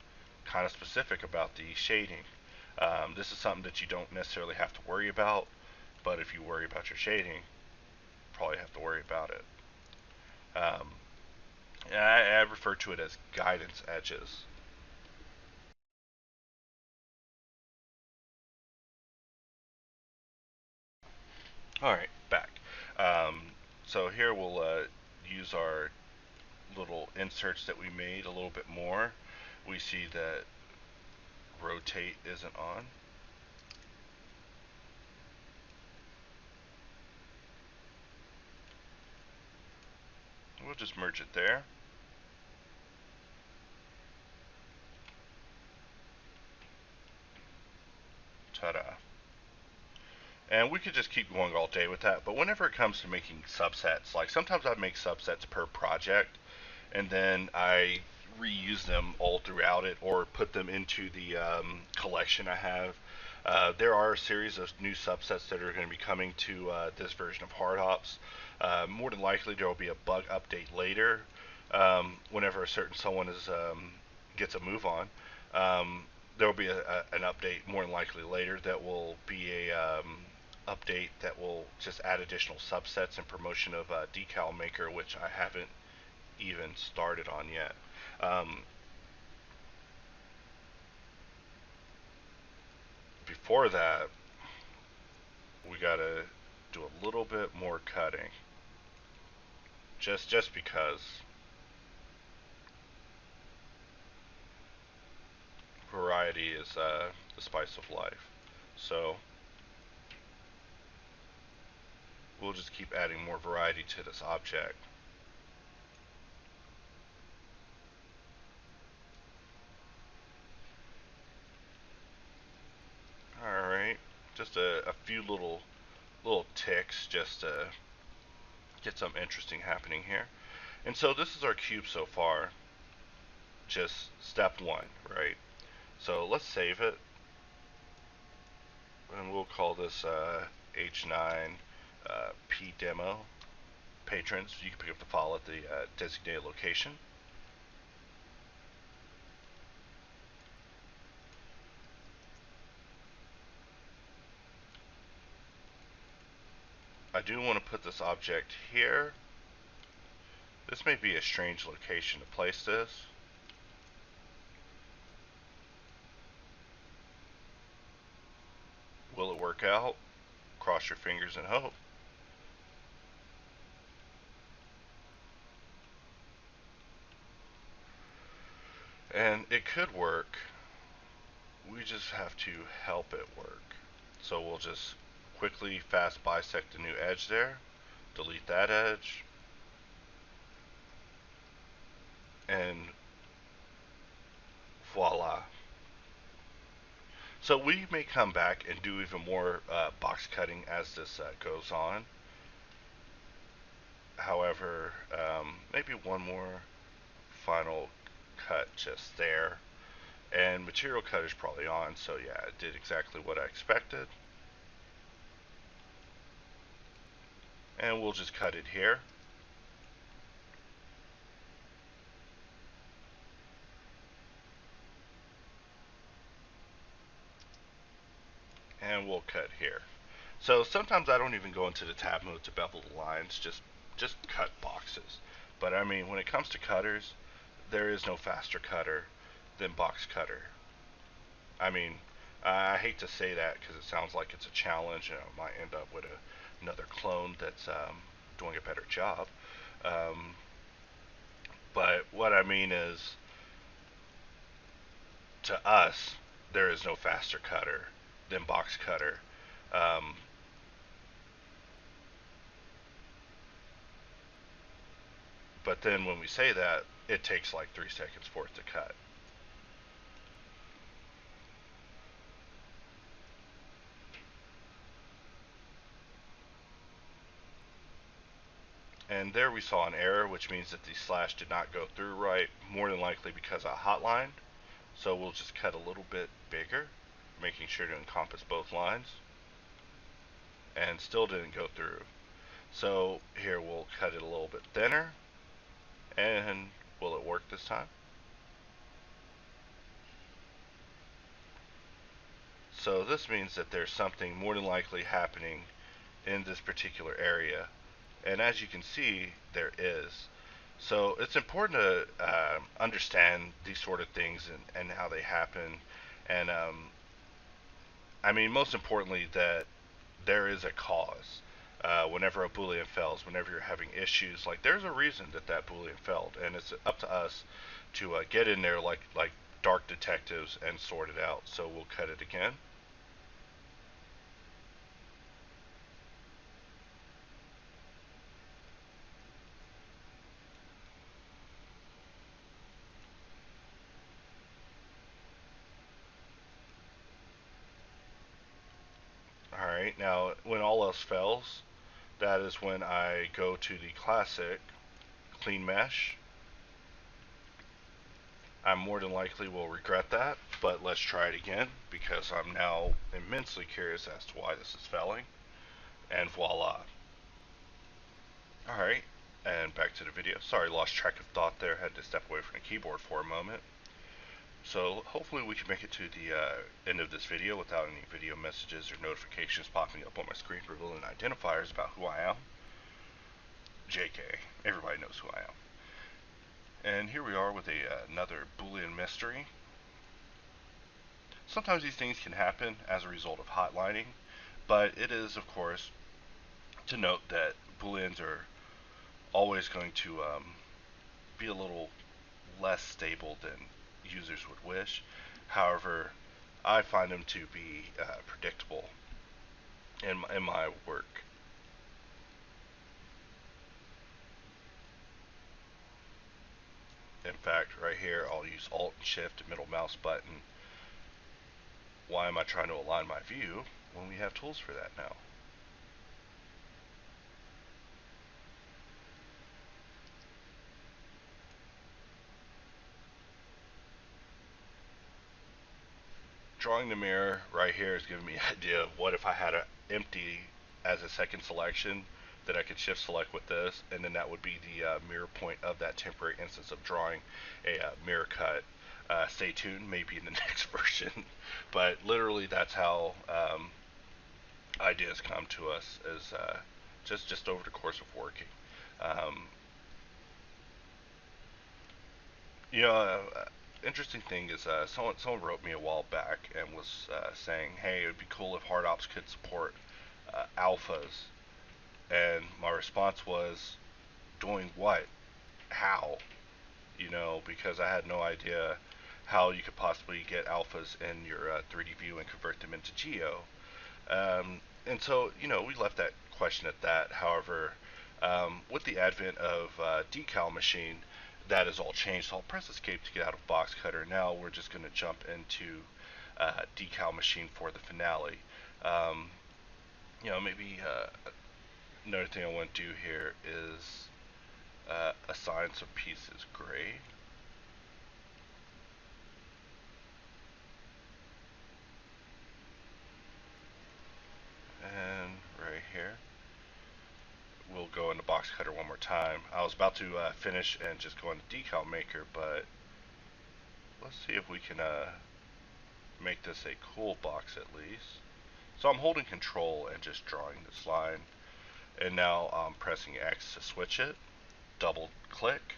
kind of specific about the shading. This is something that you don't necessarily have to worry about, but if you worry about your shading, you probably have to worry about it. And I refer to it as guidance edges. Alright, back. So here we'll use our little inserts that we made a little bit more. We see that rotate isn't on. We'll just merge it there. Ta-da. And we could just keep going all day with that, but whenever it comes to making subsets, like sometimes I make subsets per project, and then I reuse them all throughout it or put them into the collection I have. There are a series of new subsets that are going to be coming to this version of Hard more than likely there will be a bug update later whenever a certain someone gets a move on. There will be an update more than likely later that will be a update that will just add additional subsets and promotion of Decal Maker, which I haven't even started on yet. Before that, we gotta do a little bit more cutting, just because variety is the spice of life. So we'll just keep adding more variety to this object. Alright, just a few little ticks just to get something interesting happening here. And so this is our cube so far, just step one, right? So let's save it, and we'll call this H9 P demo. Patrons, you can pick up the file at the designated location. I do want to put this object here. This may be a strange location to place this. Will it work out? Cross your fingers and hope. And it could work. We just have to help it work. So we'll just quickly fast bisect the new edge there. Delete that edge. And voila. So we may come back and do even more box cutting as this goes on. However, maybe one more final cut just there. And material cut is probably on, so yeah, it did exactly what I expected. And we'll just cut it here. And we'll cut here. So sometimes I don't even go into the tab mode to bevel the lines, just cut boxes. But I mean, when it comes to cutters, there is no faster cutter than Boxcutter. I mean, I hate to say that because it sounds like it's a challenge, and I might end up with another clone that's doing a better job. Um, but what I mean is, to us, there is no faster cutter than Boxcutter. Um, but then when we say that, it takes like 3 seconds for it to cut. And there we saw an error, which means that the slash did not go through right, more than likely because I hotlined. So we'll just cut a little bit bigger, making sure to encompass both lines, and still didn't go through. So here we'll cut it a little bit thinner, and will it work this time? So this means that there's something more than likely happening in this particular area. And as you can see, there is. So it's important to understand these sort of things and how they happen. And I mean, most importantly, that there is a cause. Whenever a Boolean fails, whenever you're having issues, like there's a reason that that Boolean failed, and it's up to us to get in there like dark detectives and sort it out. So we'll cut it again. All right. Now, when all else fails, that is when I go to the classic clean mesh. I more than likely will regret that, but let's try it again because I'm now immensely curious as to why this is failing. And voila. Alright, and back to the video. Sorry, lost track of thought there. Had to step away from the keyboard for a moment. So hopefully we can make it to the end of this video without any video messages or notifications popping up on my screen revealing identifiers about who I am. JK. Everybody knows who I am. And here we are with another Boolean mystery. Sometimes these things can happen as a result of hotlining, but it is, of course, to note that Booleans are always going to be a little less stable than users would wish. However, I find them to be predictable in my work. In fact, right here, I'll use Alt and Shift and middle mouse button. Why am I trying to align my view when we have tools for that now? Drawing the mirror right here is giving me an idea of what if I had an empty as a second selection that I could shift select with this, and then that would be the mirror point of that temporary instance of drawing a mirror cut. Stay tuned, maybe in the next version. But literally, that's how ideas come to us, is just over the course of working. Um, you know, interesting thing is someone wrote me a while back and was saying, hey, it would be cool if hard ops could support alphas, and my response was, doing what? How? You know, because I had no idea how you could possibly get alphas in your 3D view and convert them into geo. And so, you know, we left that question at that. However, with the advent of Decal Machine, that has all changed. So I'll press escape to get out of Boxcutter. Now we're just going to jump into Decal Machine for the finale. Um, you know, maybe another thing I want to do here is assign some pieces gray. And right here, we'll go into Boxcutter one more time. I was about to finish and just go into Decal Maker, but let's see if we can make this a cool box at least. So I'm holding control and just drawing this line, and now I'm pressing X to switch it. Double click.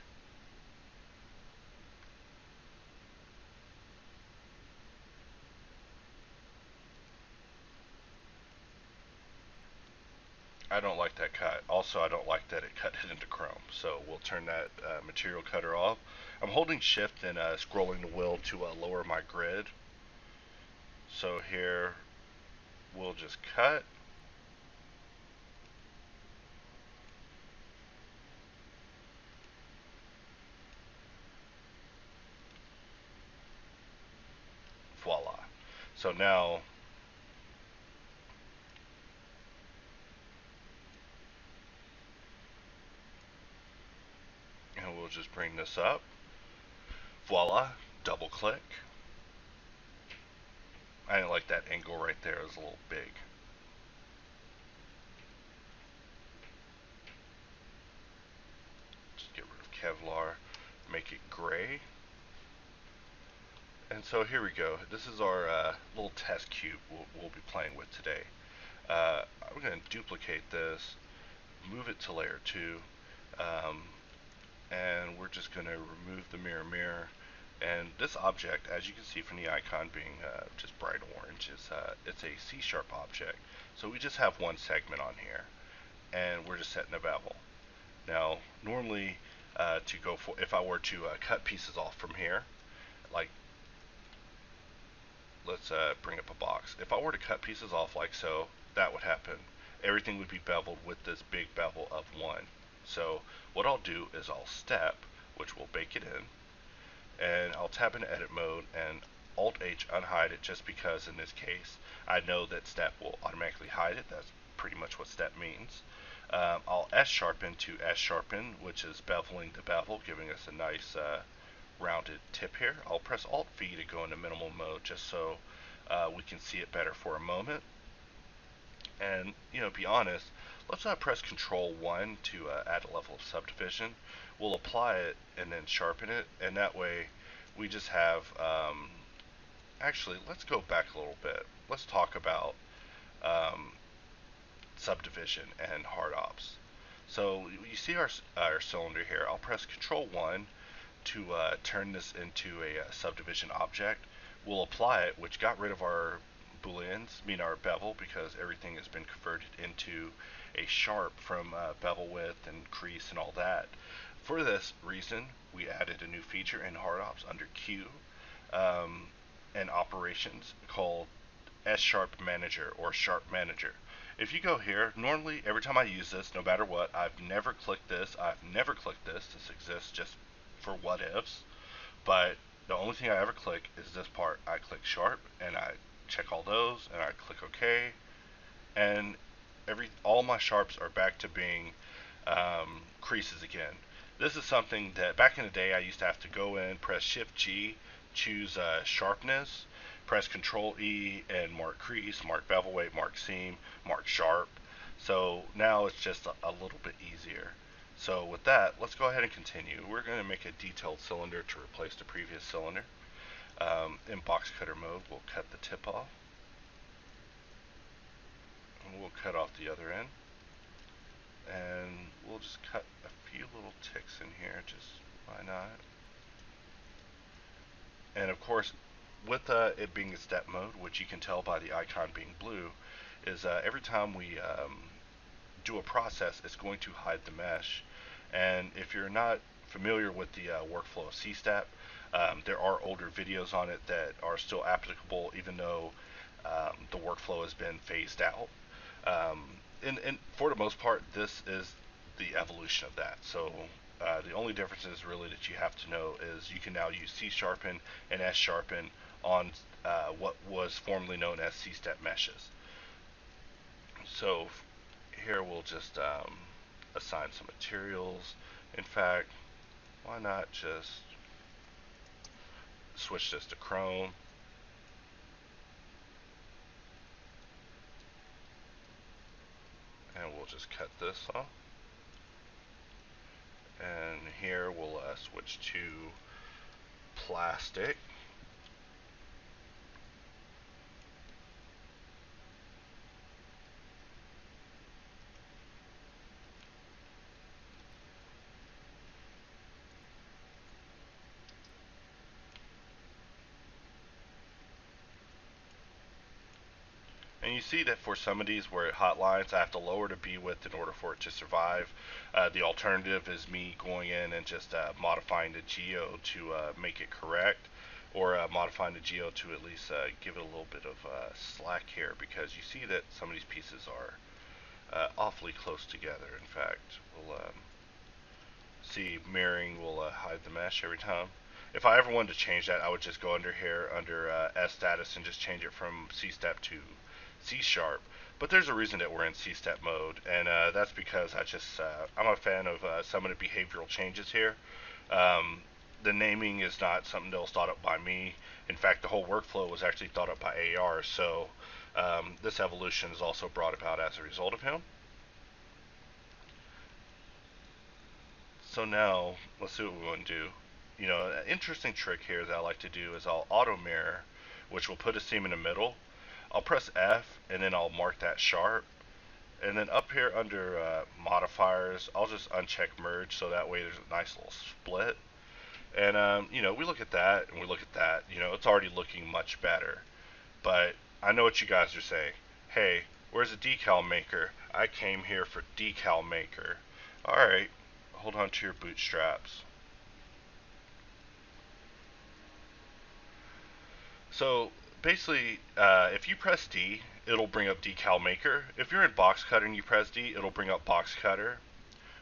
I don't like that cut. Also, I don't like that it cut it into chrome. So we'll turn that material cutter off. I'm holding shift and scrolling the wheel to lower my grid. So here we'll just cut. Voila. So now and we'll just bring this up. Voila. Double click. I didn't like that angle right there. It was a little big. Just get rid of Kevlar. Make it gray. And so here we go. This is our little test cube we'll be playing with today. I'm going to duplicate this, move it to layer 2, and we're just going to remove the mirror. And this object, as you can see from the icon being just bright orange, it's a C# object. So we just have one segment on here, and we're just setting a bevel. Now, normally, if I were to cut pieces off from here, like let's bring up a box. If I were to cut pieces off like so, that would happen. Everything would be beveled with this big bevel of 1. So what I'll do is I'll step, which will bake it in, and I'll tap into edit mode and Alt-H unhide it, just because in this case I know that step will automatically hide it. That's pretty much what step means. I'll S-sharpen to S-sharpen, which is beveling the bevel, giving us a nice rounded tip here. I'll press Alt-V to go into minimal mode, just so we can see it better for a moment. And, be honest, let's press Control-1 to add a level of subdivision. We'll apply it and then sharpen it, and that way we just have, actually, let's go back a little bit. Let's talk about subdivision and hard ops. So you see our cylinder here. I'll press Control-1 to turn this into a subdivision object. We'll apply it, which got rid of our booleans, our bevel, because everything has been converted into a sharp from bevel width and crease and all that. For this reason, we added a new feature in hard ops under Q and operations called S-sharp manager or sharp manager. If you go here, normally every time I use this, no matter what, I've never clicked this, this exists just for what ifs, but the only thing I ever click is this part. I click sharp and I check all those and I click OK, and all my sharps are back to being creases again. This is something that back in the day I used to have to go in, press Shift G, choose sharpness, press Control E and mark crease, mark bevel weight, mark seam, mark sharp. So now it's just a little bit easier. So with that, let's go ahead and continue. We're going to make a detailed cylinder to replace the previous cylinder. In Boxcutter mode, we'll cut the tip off. And we'll cut off the other end. And we'll just cut a few little ticks in here, just why not? And of course, with it being a step mode, which you can tell by the icon being blue, is every time we do a process, it's going to hide the mesh. And if you're not familiar with the workflow of C-Step, there are older videos on it that are still applicable, even though the workflow has been phased out. And for the most part, this is the evolution of that. So the only differences really that you have to know is you can now use C-sharpen and S-sharpen on what was formerly known as C-Step meshes. So here we'll just assign some materials. In fact, why not just switch this to chrome. And we'll just cut this off. And here we'll switch to plastic. And you see that for some of these where it hotlines, I have to lower the B width in order for it to survive. The alternative is me going in and just modifying the geo to make it correct, or modifying the geo to at least give it a little bit of slack here, because you see that some of these pieces are awfully close together. In fact, we'll see mirroring will hide the mesh every time. If I ever wanted to change that, I would just go under here, under S status, and just change it from C step to C sharp. But there's a reason that we're in C step mode, and that's because I'm a fan of some of the behavioral changes here. Um, the naming is not something that was thought up by me. In fact, the whole workflow was actually thought up by AR, so this evolution is also brought about as a result of him. So now, let's see what we want to do. An interesting trick here that I like to do is I'll auto mirror, which will put a seam in the middle. I'll press F, and then I'll mark that sharp. And then up here under modifiers, I'll just uncheck merge, so that way there's a nice little split. And, we look at that, and we look at that. It's already looking much better. But I know what you guys are saying. Hey, where's the Decal Maker? I came here for Decal Maker. Alright, hold on to your bootstraps. So basically, if you press D, it'll bring up Decal Maker. If you're in Boxcutter and you press D, it'll bring up Boxcutter.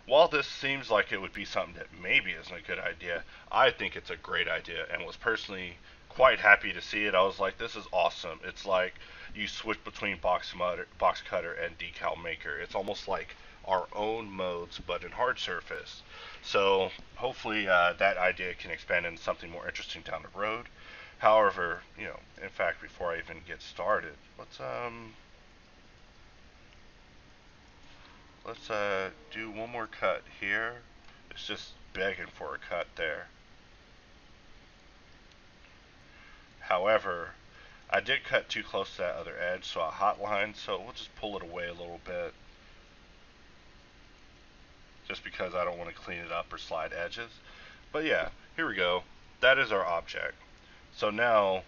While this seems like it would be something that maybe isn't a good idea, I think it's a great idea, and was personally quite happy to see it. I was like, this is awesome. It's like you switch between Boxcutter and Decal Maker. It's almost like our own modes, but in hard surface. So hopefully that idea can expand into something more interesting down the road. However, in fact, before I even get started, let's do one more cut here. It's just begging for a cut there. However, I did cut too close to that other edge, so I hotlined, so we'll just pull it away a little bit, just because I don't want to clean it up or slide edges. But yeah, here we go. That is our object. So now,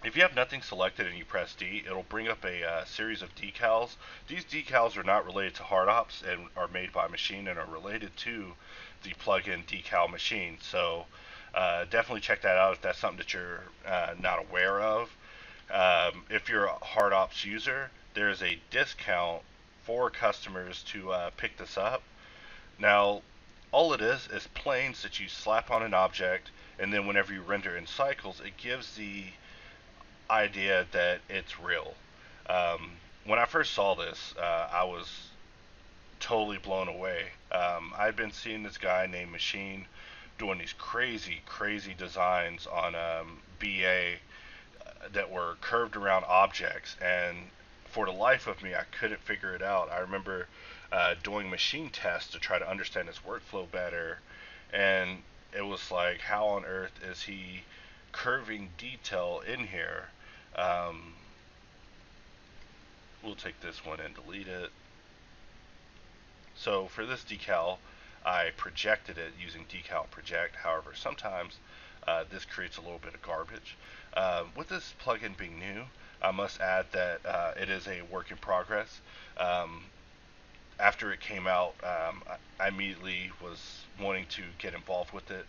if you have nothing selected and you press D, it'll bring up a series of decals. These decals are not related to hard ops and are made by machine and are related to the plugin Decal Machine. So definitely check that out if that's something that you're not aware of. If you're a hard ops user, there's a discount for customers to pick this up. Now, all it is planes that you slap on an object, and then whenever you render in cycles, it gives the idea that it's real. When I first saw this, I was totally blown away. I'd been seeing this guy named Machine doing these crazy, crazy designs on BA that were curved around objects, and for the life of me, I couldn't figure it out. I remember doing machine tests to try to understand his workflow better, and it was like, how on earth is he curving detail in here? We'll take this one and delete it. So for this decal, I projected it using Decal Project. However, sometimes this creates a little bit of garbage. With this plugin being new, I must add that it is a work in progress. After it came out, I immediately was wanting to get involved with it,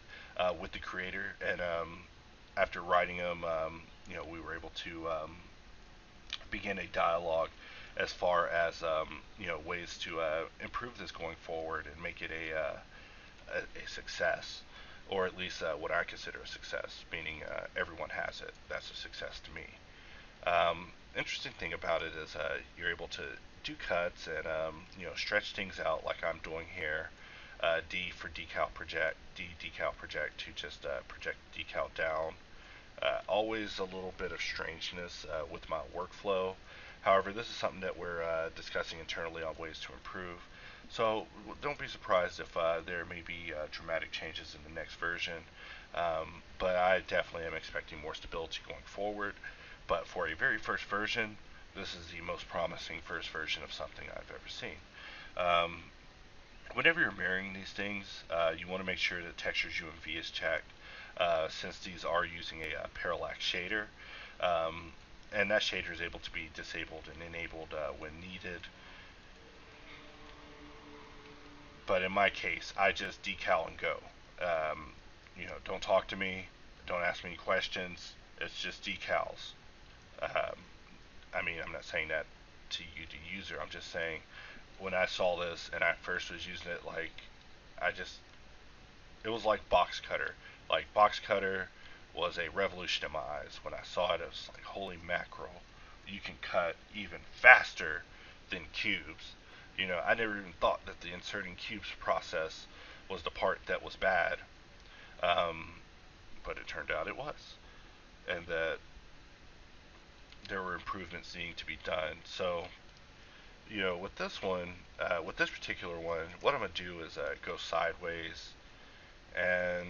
with the creator, and after writing him, we were able to begin a dialogue as far as ways to improve this going forward and make it a success, or at least what I consider a success, meaning everyone has it. That's a success to me. Interesting thing about it is you're able to do cuts and stretch things out like I'm doing here. D for decal project, D decal project to just project decal down. Always a little bit of strangeness with my workflow. However, this is something that we're discussing internally on ways to improve. So don't be surprised if there may be dramatic changes in the next version. But I definitely am expecting more stability going forward. But for a very first version, this is the most promising first version of something I've ever seen. Whenever you're mirroring these things, you want to make sure that textures UMV is checked, since these are using a parallax shader. and that shader is able to be disabled and enabled when needed. But in my case, I just decal and go. Don't talk to me, don't ask me any questions. It's just decals. Um, I'm not saying that to you, the user. I'm just saying when I saw this and I first was using it, like it was like Boxcutter. Like Boxcutter was a revolution in my eyes. When I saw it, it was like, holy mackerel, you can cut even faster than cubes. I never even thought that the inserting cubes process was the part that was bad, um, but it turned out it was, and that there were improvements needing to be done. So, with this one, with this particular one, what I'm gonna do is go sideways, and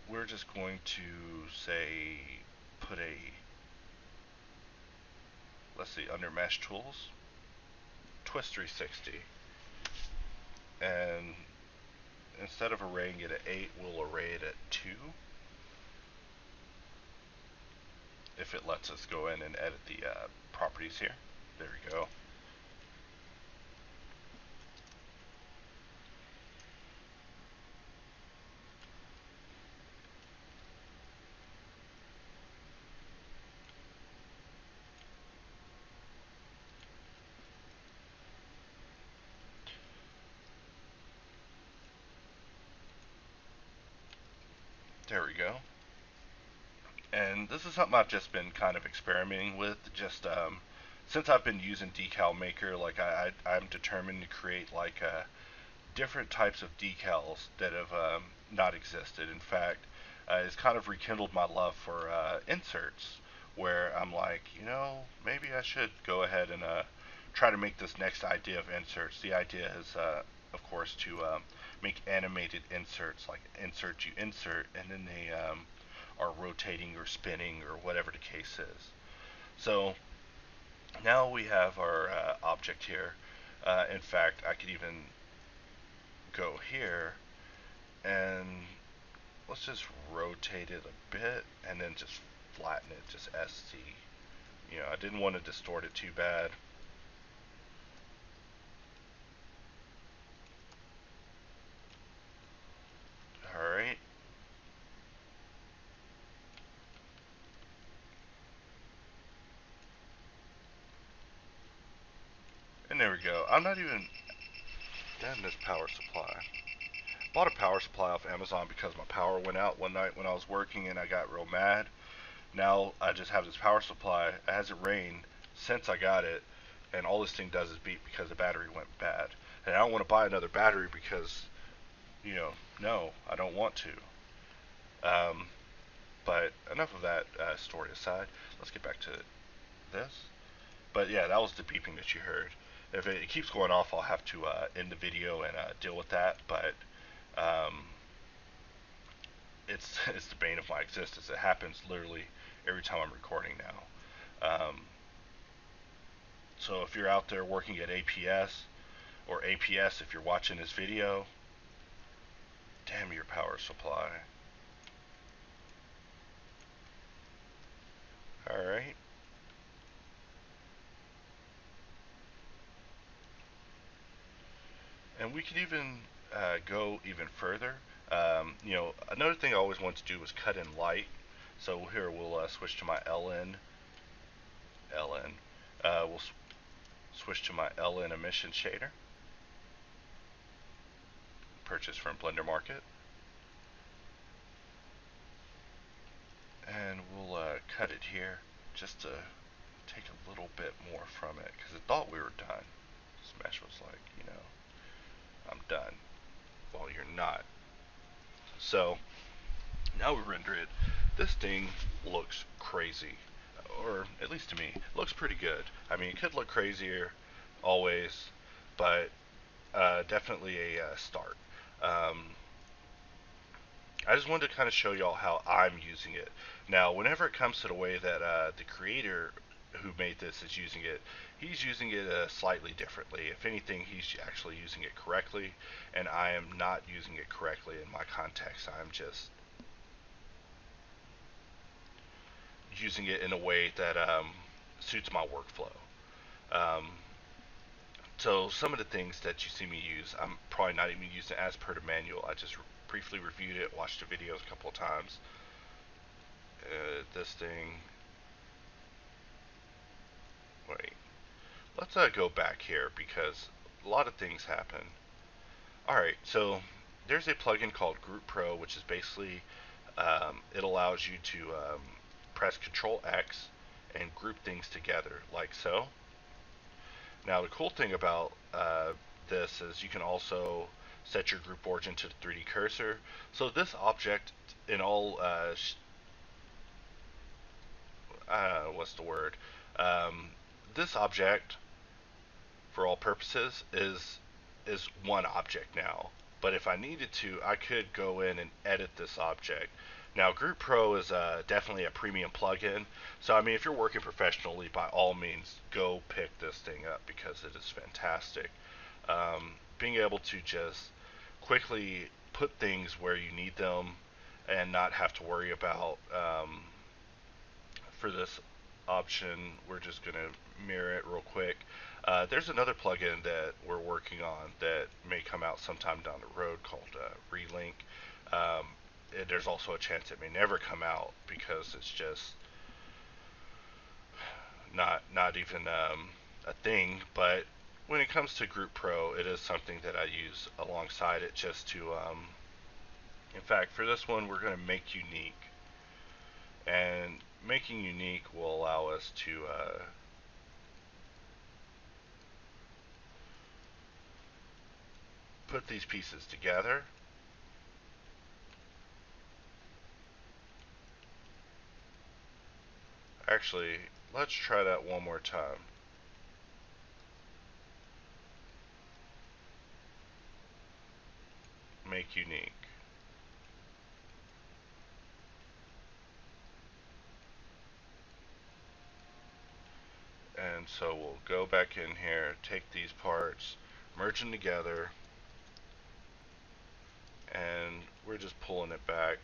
we're just going to say put let's see, under mesh tools, twist 360, and instead of arraying it at 8, we'll array it at 2, if it lets us go in and edit the properties here. There we go. There we go. And this is something I've just been kind of experimenting with. Just since I've been using Decal Maker, like I'm determined to create like different types of decals that have not existed. In fact, it's kind of rekindled my love for inserts, where I'm like, maybe I should go ahead and try to make this next idea of inserts. The idea is, of course, to make animated inserts, like insert you insert, and then they are rotating or spinning or whatever the case is. So now we have our object here. In fact, I could even go here and let's just rotate it a bit and then just flatten it, just SC. I didn't want to distort it too bad. Alright. And there we go. I'm not even... Damn this power supply. Bought a power supply off Amazon because my power went out one night when I was working and I got real mad. Now I just have this power supply. It hasn't rained since I got it, and all this thing does is beep because the battery went bad. And I don't want to buy another battery because, no, I don't want to. But enough of that story aside. Let's get back to this. But yeah, that was the beeping that you heard. If it keeps going off, I'll have to end the video and deal with that. But um, it's the bane of my existence. It happens literally every time I'm recording now. So if you're out there working at APS or APS, if you're watching this video, damn your power supply. Alright. And we could even go even further. Another thing I always wanted to do was cut in light. So here we'll switch to my LN. We'll switch to my LN emission shader. Purchased from Blender Market. And we'll cut it here just to take a little bit more from it because it thought we were done. Smash was like, I'm done. Well, you're not. So now we render it. This thing looks crazy, or at least to me, looks pretty good. It could look crazier always, but definitely a start. I just wanted to kind of show y'all how I'm using it. Now, whenever it comes to the way that the creator who made this is using it, he's using it slightly differently. If anything, he's actually using it correctly, and I am not using it correctly in my context. I'm just using it in a way that suits my workflow. Um, so some of the things that you see me use, I'm probably not even using as per the manual. I just briefly reviewed it, watched the videos a couple of times. This thing, wait, let's go back here because a lot of things happen. Alright, so there's a plugin called Group Pro, which is basically, it allows you to press Control X and group things together, like so. Now, the cool thing about this is you can also set your group origin to the 3D cursor. So this object in all, what's the word? Um, this object, for all purposes, is one object now. But if I needed to, I could go in and edit this object. Now, Group Pro is definitely a premium plugin. So, I mean, if you're working professionally, by all means, go pick this thing up because it is fantastic. Being able to just quickly put things where you need them and not have to worry about, for this option, we're just going to mirror it real quick. There's another plugin that we're working on that may come out sometime down the road called Relink. There's also a chance it may never come out because it's just not even a thing. But when it comes to Group Pro, it is something that I use alongside it just to, in fact, for this one, we're going to make unique. And making unique will allow us to put these pieces together. Actually, let's try that one more time. Make unique. And so we'll go back in here, take these parts, merge them together, and we're just pulling it back.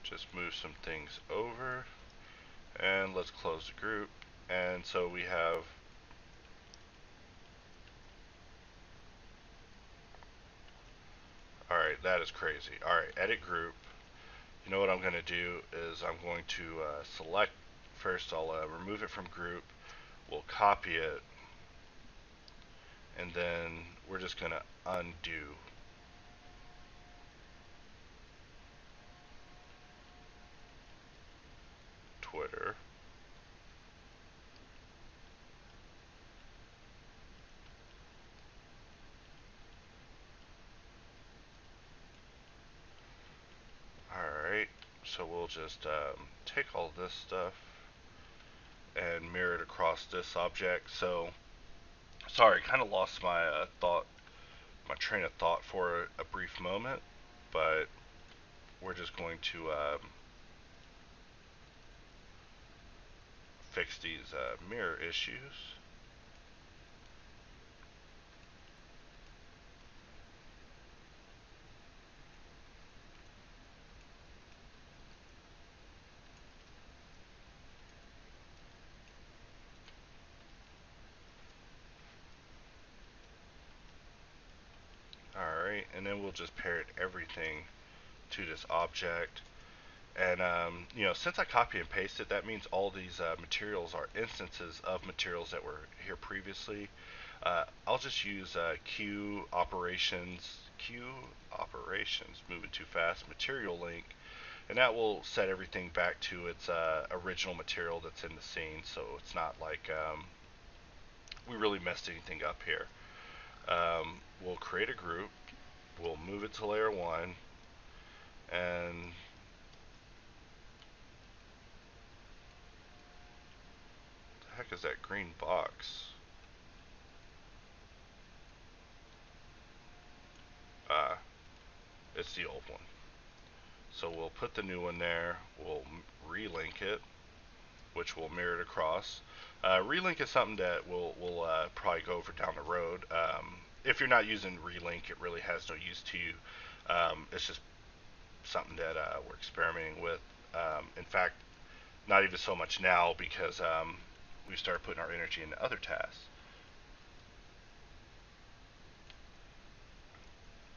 Just move some things over, and let's close the group. And so we have, alright, that is crazy. Alright, edit group. You know what I'm going to do is I'm going to select, first I'll remove it from group, we'll copy it, and then we're just going to undo. Twitter. Alright, so we'll just take all this stuff and mirror it across this object. So, sorry, kind of lost my my train of thought for a brief moment, but we're just going to fix these mirror issues. Alright, and then we'll just parent everything to this object. And, you know, since I copy and pasted, that means all these materials are instances of materials that were here previously. I'll just use Q operations, moving too fast, material link, and that will set everything back to its original material that's in the scene, so it's not like we really messed anything up here. We'll create a group, we'll move it to layer 1, and the heck is that green box? Ah, it's the old one. So we'll put the new one there, we'll relink it, which will mirror it across. Relink is something that we'll probably go over down the road. If you're not using relink, it really has no use to you. It's just something that we're experimenting with. In fact, not even so much now because we started putting our energy into other tasks.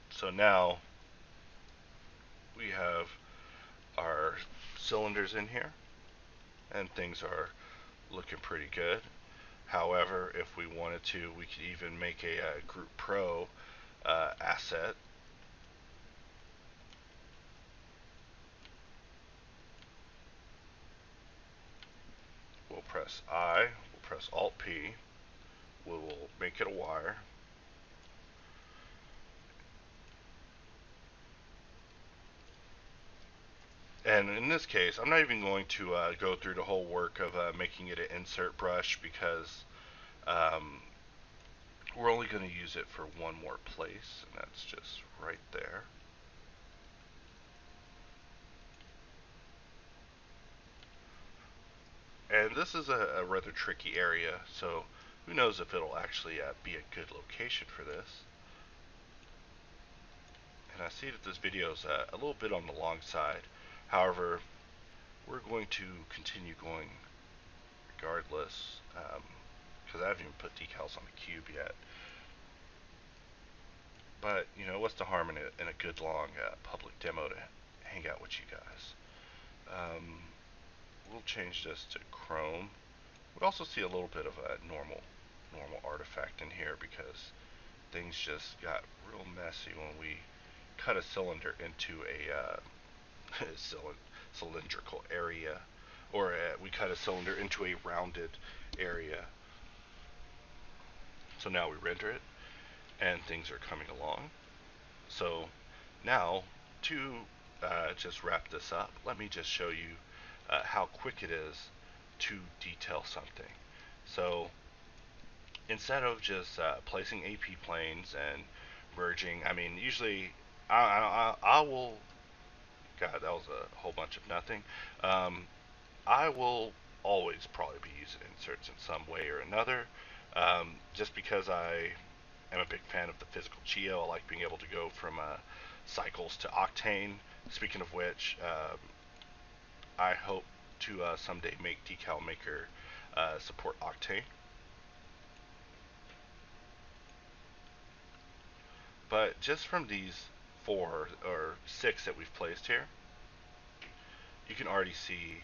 So now we have our cylinders in here, and things are looking pretty good. However, if we wanted to, we could even make a Group Pro asset. We'll press I, we'll press Alt P, we will make it a wire. And in this case, I'm not even going to go through the whole work of making it an insert brush because we're only going to use it for one more place, and that's just right there. And this is a rather tricky area, so who knows if it'll actually be a good location for this. And I see that this video is a little bit on the long side. However, we're going to continue going regardless, because I haven't even put decals on the cube yet. But, you know, what's the harm in a good long public demo to hang out with you guys? We'll change this to chrome. We'll also see a little bit of a normal artifact in here because things just got real messy when we cut a cylinder into a cylindrical area, or we cut a cylinder into a rounded area. So now we render it, and things are coming along. So now, to just wrap this up, let me just show you how quick it is to detail something. So instead of just placing AP planes and merging, I mean, usually I will, God, that was a whole bunch of nothing. I will always probably be using inserts in some way or another, just because I am a big fan of the physical geo. I like being able to go from cycles to octane. Speaking of which, I hope to someday make Decal Maker support octane. But just from these 4 or 6 that we've placed here, you can already see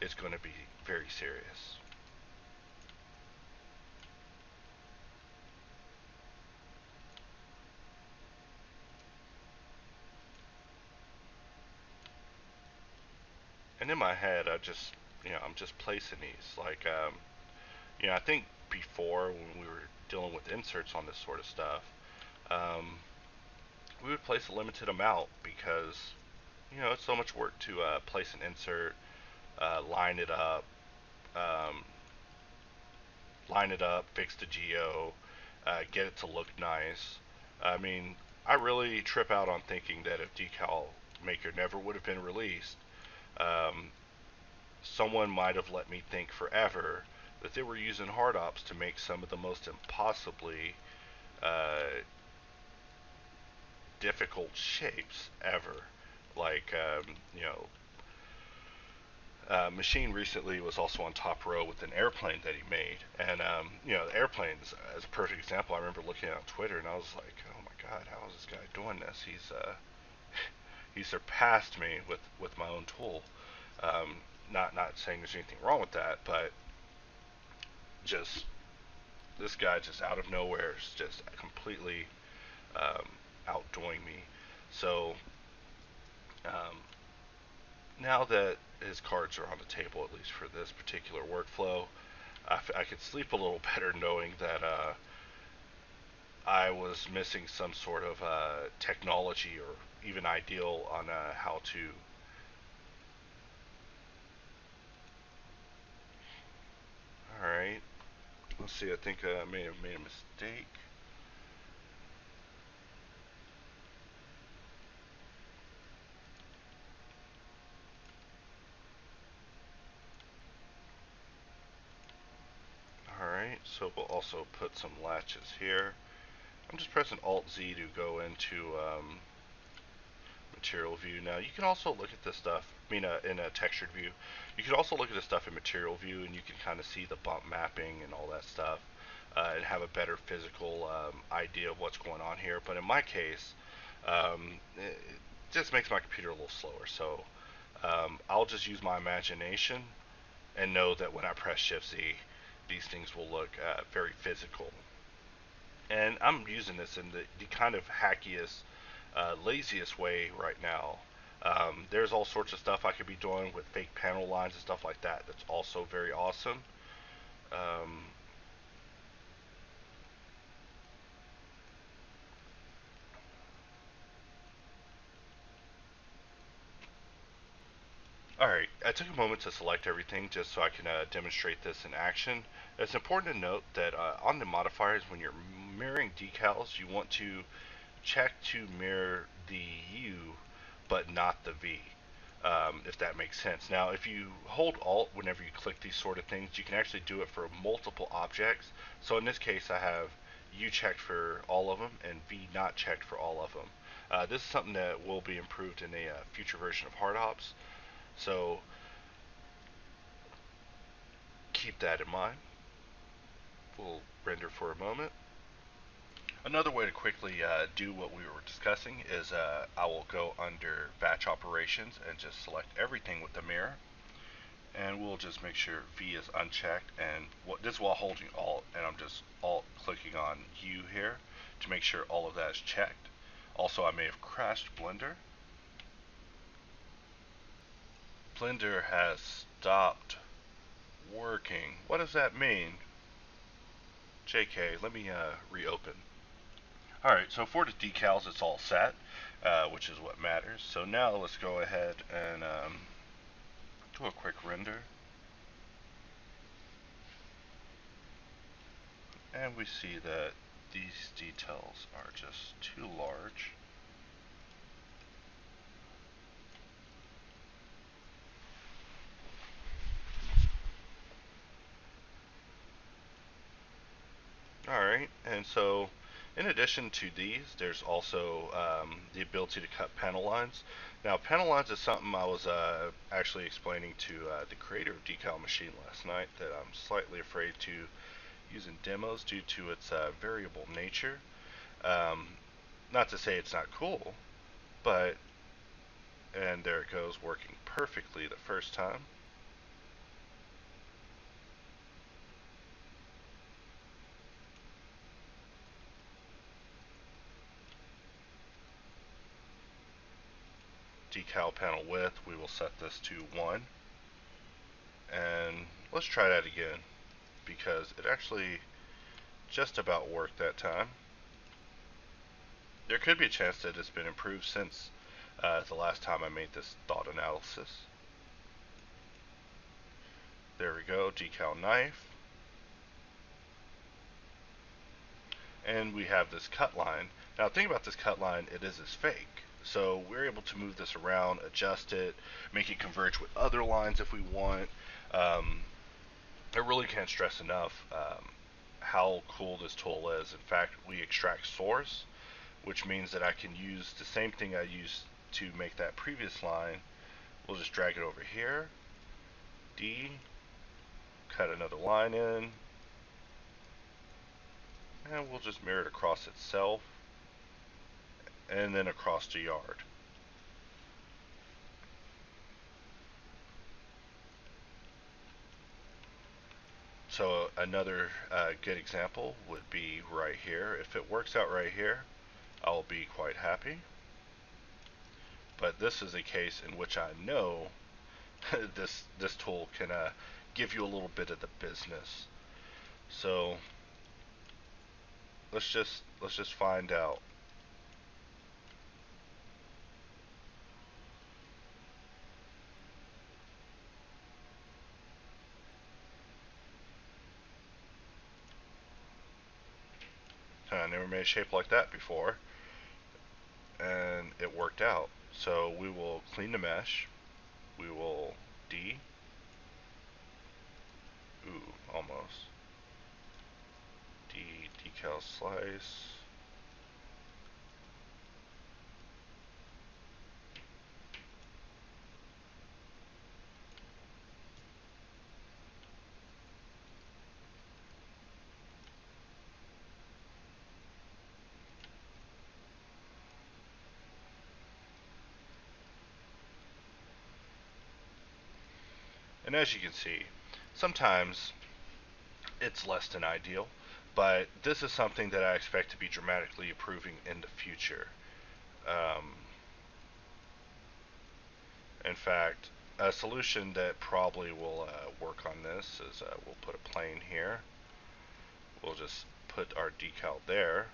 it's going to be very serious. And in my head, I'm just placing these. Like, I think before when we were dealing with inserts on this sort of stuff, we would place a limited amount because, it's so much work to place an insert, line it up, um, fix the geo, get it to look nice. I mean, I really trip out on thinking that if Decal Maker never would have been released, um, someone might have let me think forever that they were using hard ops to make some of the most impossibly difficult shapes ever. Like, Machine recently was also on top row with an airplane that he made, and the airplane is a perfect example. I remember looking at on Twitter, and I was like, "Oh my God, how is this guy doing this? He surpassed me with my own tool." Not saying there's anything wrong with that, but just this guy just out of nowhere is just completely um, outdoing me. So um, now that his cards are on the table, at least for this particular workflow, I could sleep a little better knowing that I was missing some sort of technology or even ideal on how to. Alright, let's see, I think I may have made a mistake. So we'll also put some latches here. I'm just pressing Alt Z to go into material view. Now you can also look at this stuff, in a textured view. You can also look at this stuff in material view, and you can kind of see the bump mapping and all that stuff, and have a better physical idea of what's going on here. But in my case, it just makes my computer a little slower. So I'll just use my imagination and know that when I press Shift Z, these things will look very physical. And I'm using this in the kind of hackiest, laziest way right now. There's all sorts of stuff I could be doing with fake panel lines and stuff like that. That's also very awesome. Um, Alright, I took a moment to select everything just so I can demonstrate this in action. It's important to note that on the modifiers, when you're mirroring decals, you want to check to mirror the U but not the V, if that makes sense. Now, if you hold Alt whenever you click these sort of things, you can actually do it for multiple objects. So in this case, I have U checked for all of them and V not checked for all of them. This is something that will be improved in a future version of HardOps. So keep that in mind. We'll render for a moment. Another way to quickly do what we were discussing is I will go under batch operations and just select everything with the mirror, and we'll just make sure V is unchecked, and this is while holding Alt, and I'm just Alt clicking on U here to make sure all of that is checked. Also, I may have crashed Blender. Blender has stopped working. What does that mean? JK, let me reopen. Alright, so for the decals, it's all set, which is what matters. So now let's go ahead and do a quick render. And we see that these details are just too large. Alright, and so in addition to these, there's also the ability to cut panel lines. Now, panel lines is something I was actually explaining to the creator of Decal Machine last night that I'm slightly afraid to use in demos due to its variable nature. Not to say it's not cool, but, and there it goes, working perfectly the first time. Decal panel width, we will set this to 1. And let's try that again, because it actually just about worked that time. There could be a chance that it's been improved since the last time I made this thought analysis. There we go, decal knife. And we have this cut line. Now the thing about this cut line, it is fake. So we're able to move this around, adjust it, make it converge with other lines if we want. I really can't stress enough how cool this tool is. In fact, we extract source, which means that I can use the same thing I used to make that previous line. We'll just drag it over here, D, cut another line in, and we'll just mirror it across itself, and then across the yard. So another good example would be right here. If it works out right here, I'll be quite happy. But this is a case in which I know this tool can give you a little bit of the business. So let's just find out. I never made a shape like that before, and it worked out. So we will clean the mesh. We will D. Ooh, almost. decal slice. And as you can see, sometimes it's less than ideal, but this is something that I expect to be dramatically improving in the future. In fact, a solution that probably will work on this is we'll put a plane here. We'll just put our decal there.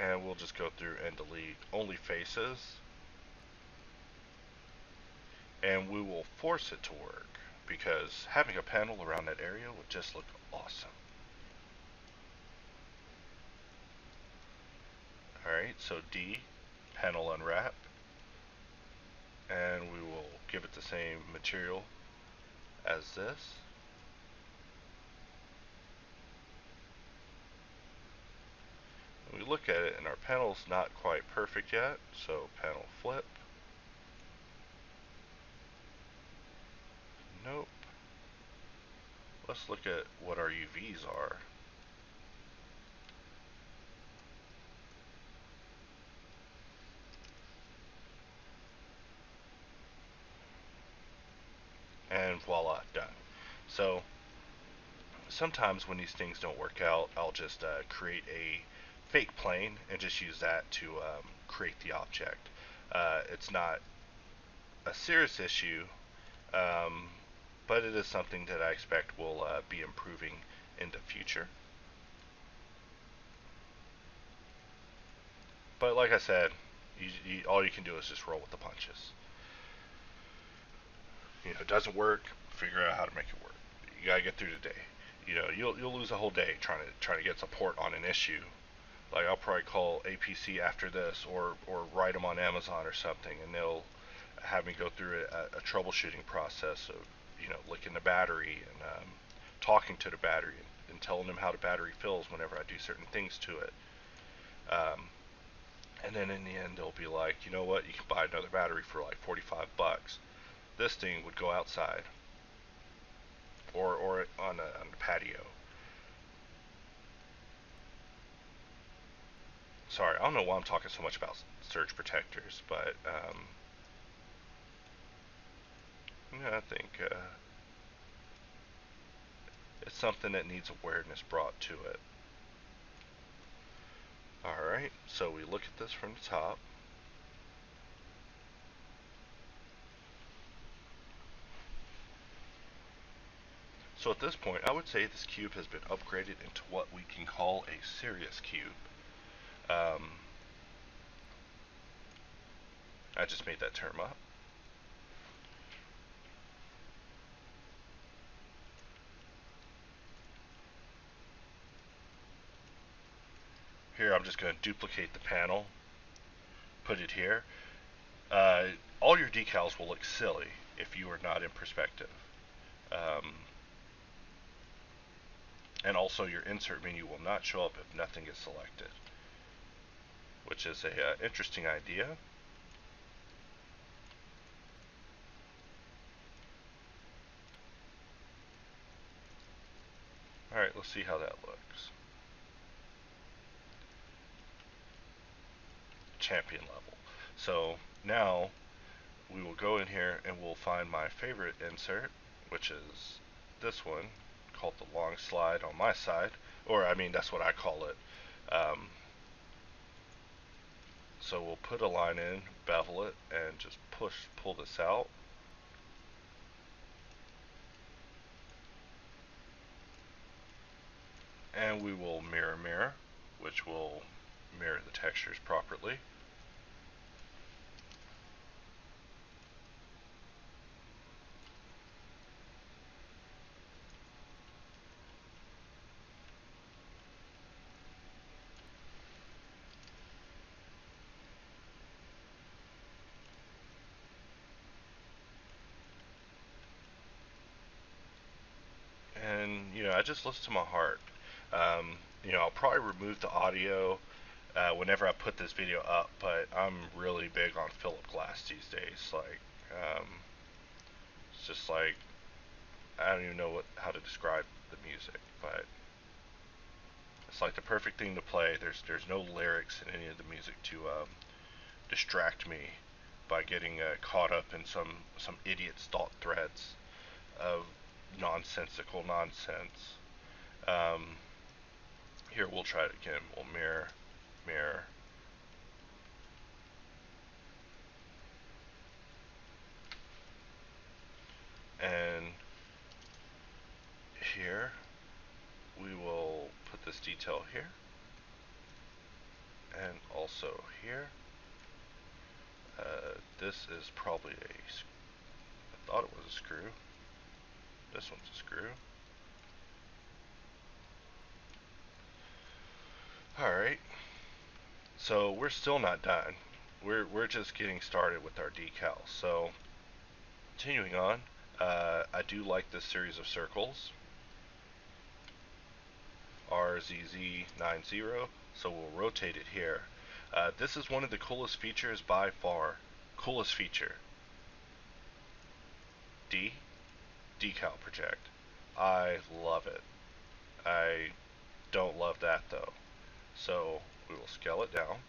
And we'll just go through and delete only faces. And we will force it to work, because having a panel around that area would just look awesome. Alright, so D, panel unwrap, and we will give it the same material as this. And we look at it and our panel's not quite perfect yet, so panel flip. Nope. Let's look at what our UVs are. And voila, done. So sometimes when these things don't work out, I'll just create a fake plane and just use that to create the object. It's not a serious issue, but it is something that I expect will be improving in the future. But like I said, all you can do is just roll with the punches. You know, it doesn't work, figure out how to make it work. You gotta get through the day. You know, you'll lose a whole day trying to get support on an issue. Like I'll probably call APC after this, or write them on Amazon or something, and they'll have me go through a troubleshooting process of, you know, licking the battery and talking to the battery and telling them how the battery feels whenever I do certain things to it. And then in the end, they'll be like, you know what, you can buy another battery for like 45 bucks. This thing would go outside or on the patio. Sorry, I don't know why I'm talking so much about surge protectors, but yeah, I think it's something that needs awareness brought to it. Alright, so we look at this from the top. So at this point, I would say this cube has been upgraded into what we can call a serious cube. I just made that term up. Here, I'm just going to duplicate the panel, put it here. All your decals will look silly if you are not in perspective. And also your insert menu will not show up if nothing is selected, which is a interesting idea. Alright, let's see how that looks. Champion level. So now we will go in here and we'll find my favorite insert, which is this one, called the long slide on my side, or I mean that's what I call it. So we'll put a line in, bevel it, and just pull this out. And we will mirror, which will mirror the textures properly. I just listen to my heart. I'll probably remove the audio whenever I put this video up, but I'm really big on Philip Glass these days. It's just like, I don't even know how to describe the music, but it's like the perfect thing to play. There's no lyrics in any of the music to distract me by getting caught up in some idiot's thought threads of nonsensical nonsense. Um, Here, we'll try it again. We'll mirror, mirror. And here, we will put this detail here. And also here. This is probably I thought it was a screw. This one's a screw. Alright. So we're still not done. We're just getting started with our decals. So continuing on, I do like this series of circles. RZZ90. So we'll rotate it here. This is one of the coolest features by far. Coolest feature. Decal project. I love it. I don't love that though. So we will scale it down.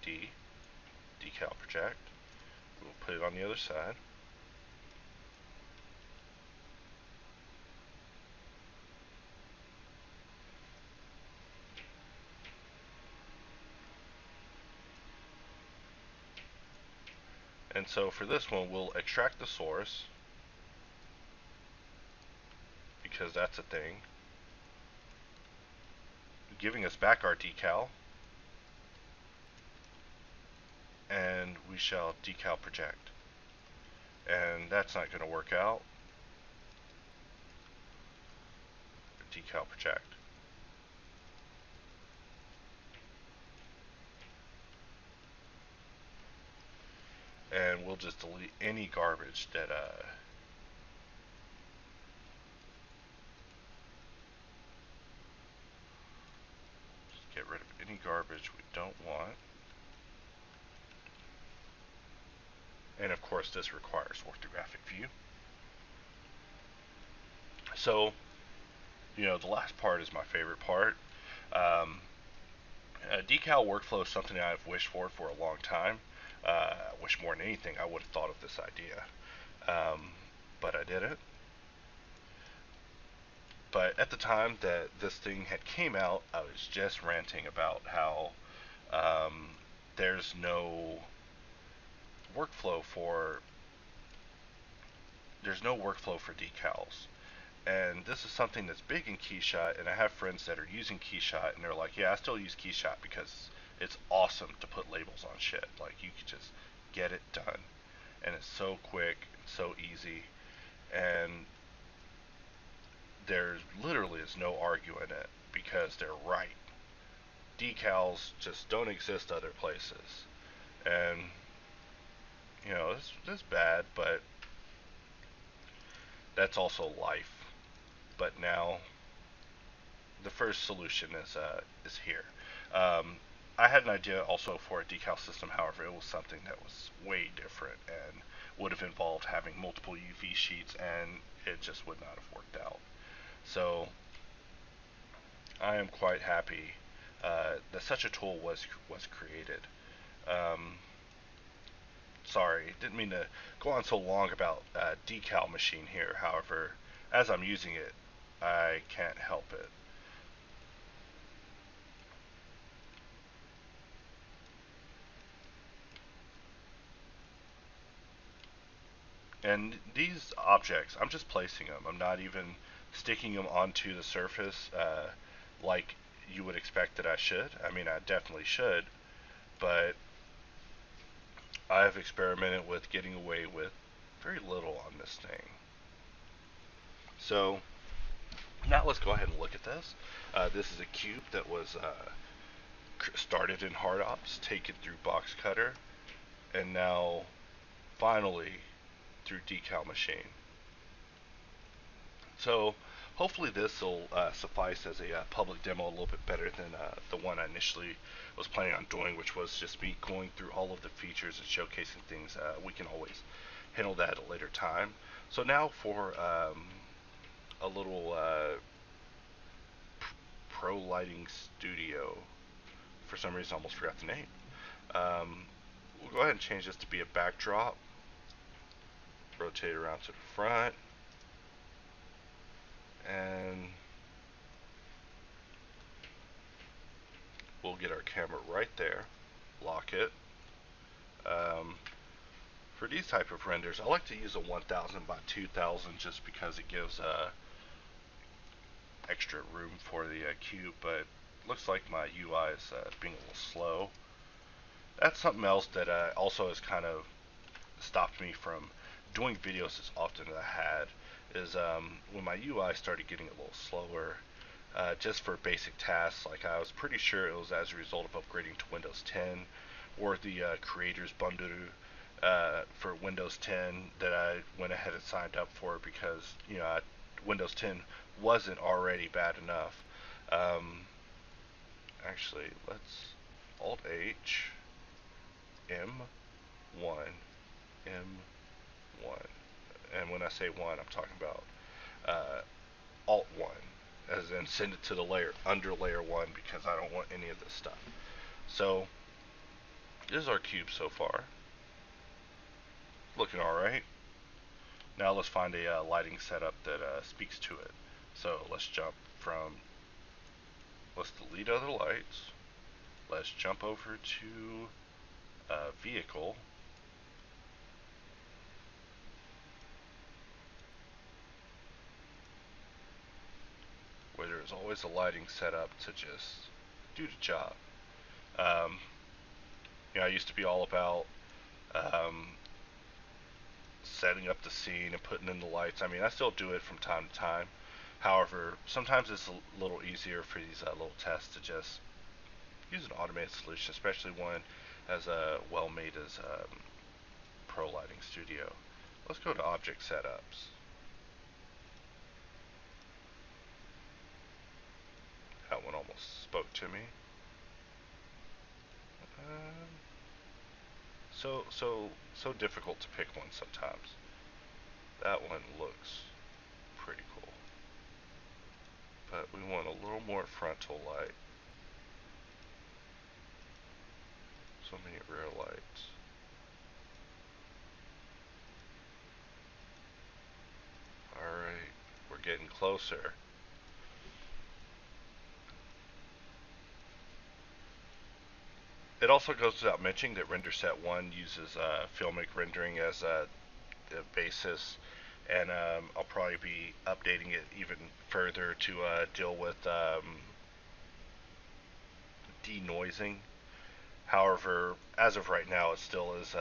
Decal project. We'll put it on the other side. And so for this one, we'll extract the source, because that's a thing, giving us back our decal, and we shall decal project. And that's not going to work out. Decal project. And we'll just delete any garbage that just get rid of any garbage we don't want. And of course this requires orthographic view. So, the last part is my favorite part. Decal workflow is something I've wished for a long time. I wish more than anything I would have thought of this idea. But I didn't. But at the time that this thing had came out, I was just ranting about how there's no workflow for decals. And this is something that's big in Keyshot, and I have friends that are using Keyshot, and they're like, yeah, I still use Keyshot because it's awesome to put labels on shit. Like, you can just get it done. And it's so quick, so easy, and there literally is no arguing it, because they're right. Decals just don't exist other places. And, this is bad, but that's also life. But now the first solution is here. I had an idea also for a decal system. However, it was something that was way different and would have involved having multiple UV sheets, and it just would not have worked out. So I am quite happy that such a tool was created. Sorry, didn't mean to go on so long about Decal Machine here. However, as I'm using it, I can't help it. And these objects, I'm just placing them. I'm not even sticking them onto the surface like you would expect that I should. I mean, I definitely should, but I've experimented with getting away with very little on this thing. So now let's go ahead and look at this. This is a cube that was started in hard ops, taken through Boxcutter, and now finally through Decal Machine. So hopefully this will suffice as a public demo a little bit better than the one I initially was planning on doing, which was just me going through all of the features and showcasing things. We can always handle that at a later time. So now for a little Pro Lighting Studio. For some reason I almost forgot the name. We'll go ahead and change this to be a backdrop. Rotate around to the front. And we'll get our camera right there. Lock it. For these type of renders, I like to use a 1000 by 2000 just because it gives extra room for the cube, but looks like my UI is being a little slow. That's something else that also has kind of stopped me from doing videos as often as I had, is when my UI started getting a little slower, just for basic tasks. Like, I was pretty sure it was as a result of upgrading to Windows 10 or the creators bundle for Windows 10 that I went ahead and signed up for, because Windows 10 wasn't already bad enough. Actually, let's Alt H M1 M1, and when I say 1, I'm talking about Alt 1, as in send it to the layer under layer 1, because I don't want any of this stuff. So this is our cube so far. Looking alright. Now let's find a lighting setup that speaks to it. So let's delete other lights. Let's jump over to vehicle. Where there's always a lighting setup to just do the job. I used to be all about setting up the scene and putting in the lights. I mean, I still do it from time to time. However, sometimes it's a little easier for these little tests to just use an automated solution, especially one as well made as Pro Lighting Studio. Let's go to Object Setups. That one almost spoke to me. So difficult to pick one sometimes. That one looks pretty cool, but we want a little more frontal light. So many rear lights. Alright, we're getting closer. It also goes without mentioning that Render Set 1 uses Filmic rendering as a basis, and I'll probably be updating it even further to deal with denoising. However, as of right now, it still is,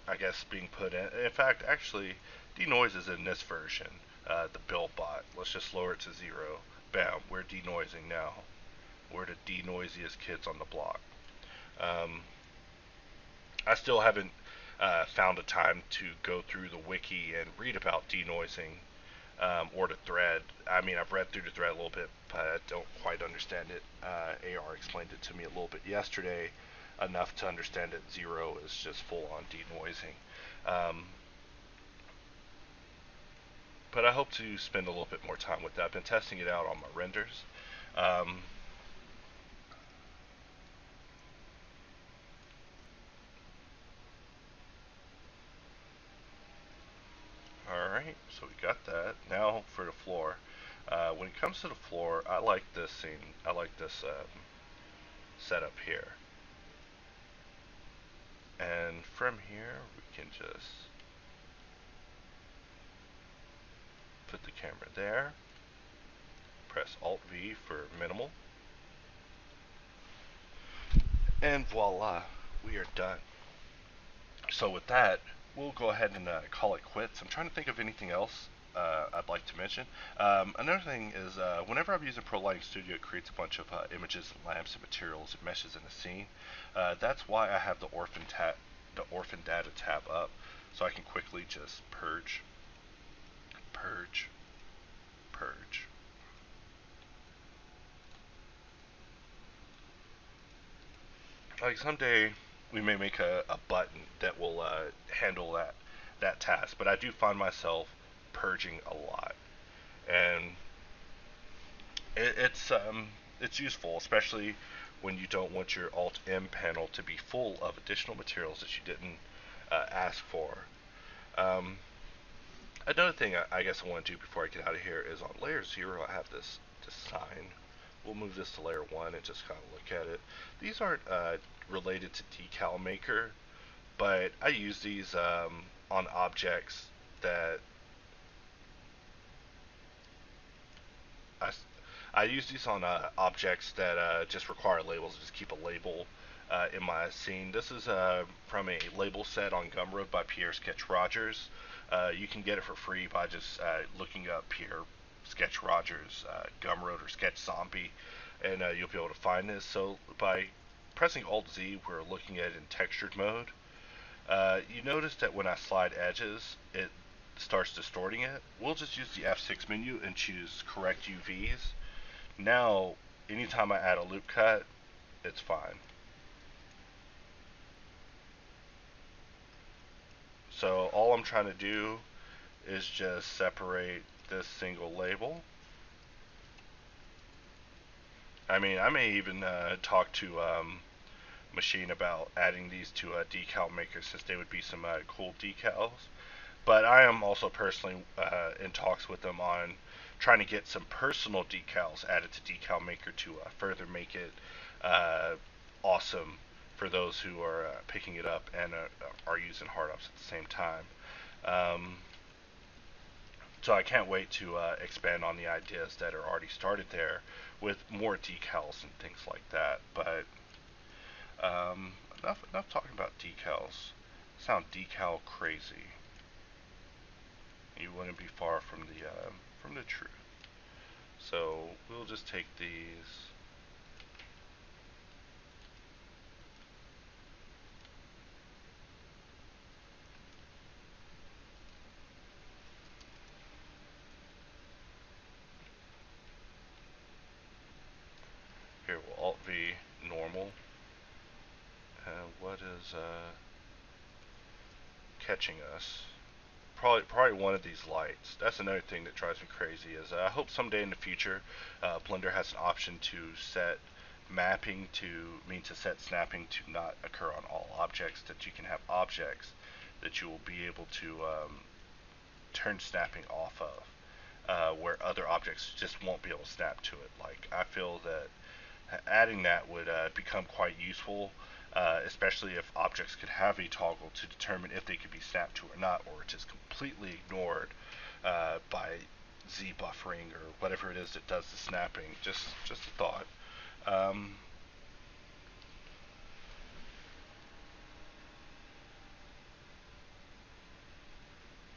I guess, being put in. In fact, actually, denoise is in this version, the build bot. Let's just lower it to 0. Bam, we're denoising now. We're the denoisiest kids on the block. I still haven't found a time to go through the wiki and read about denoising, or the thread. I mean, I've read through the thread a little bit, but I don't quite understand it. AR explained it to me a little bit yesterday, enough to understand that 0 is just full on denoising. But I hope to spend a little bit more time with that. I've been testing it out on my renders. Alright, so we got that. Now for the floor. When it comes to the floor, I like this scene. I like this setup here. And from here, we can just put the camera there. Press Alt V for minimal. And voila, we are done. So with that, we'll go ahead and call it quits. I'm trying to think of anything else I'd like to mention. Another thing is, whenever I'm using Pro Lighting Studio, it creates a bunch of images and lamps and materials and meshes in the scene. That's why I have the orphan data tab up, so I can quickly just purge purge, purge. Like someday we may make a button that will handle that task, but I do find myself purging a lot, and it's useful, especially when you don't want your Alt M panel to be full of additional materials that you didn't ask for. Um, Another thing I guess I want to do before I get out of here is on layer 0 I have this sign. We'll move this to layer 1 and just kind of look at it. These aren't related to Decal Maker, but I use these on objects that I, I use these on objects that just require labels. Just keep a label in my scene. This is from a label set on Gumroad by Pierre Sketch Rogers. You can get it for free by just looking up Pierre Sketch Rogers Gumroad or Sketch Zombie, and you'll be able to find this. So by pressing Alt Z, we're looking at it in textured mode. You notice that when I slide edges, it starts distorting it. We'll just use the F6 menu and choose correct UVs. Now, anytime I add a loop cut, it's fine. So all I'm trying to do is just separate this single label. I mean, I may even talk to Machine about adding these to a Decal Maker, since they would be some cool decals. But I am also personally in talks with them on trying to get some personal decals added to Decal Maker to further make it uh, awesome for those who are picking it up and are using hard ups at the same time. Um, so I can't wait to expand on the ideas that are already started there with more decals and things like that. But enough talking about decals. Sound decal crazy. You wouldn't be far from the truth. So we'll just take these. Here we'll Alt V normal. What is catching us? Probably one of these lights. That's another thing that drives me crazy. Is I hope someday in the future, Blender has an option to set mapping to set snapping to not occur on all objects. That you can have objects that you will be able to turn snapping off of, where other objects just won't be able to snap to it. Like I feel that adding that would become quite useful, especially if objects could have a toggle to determine if they could be snapped to or not, or just completely ignored by Z buffering or whatever it is that does the snapping. Just a thought. Um,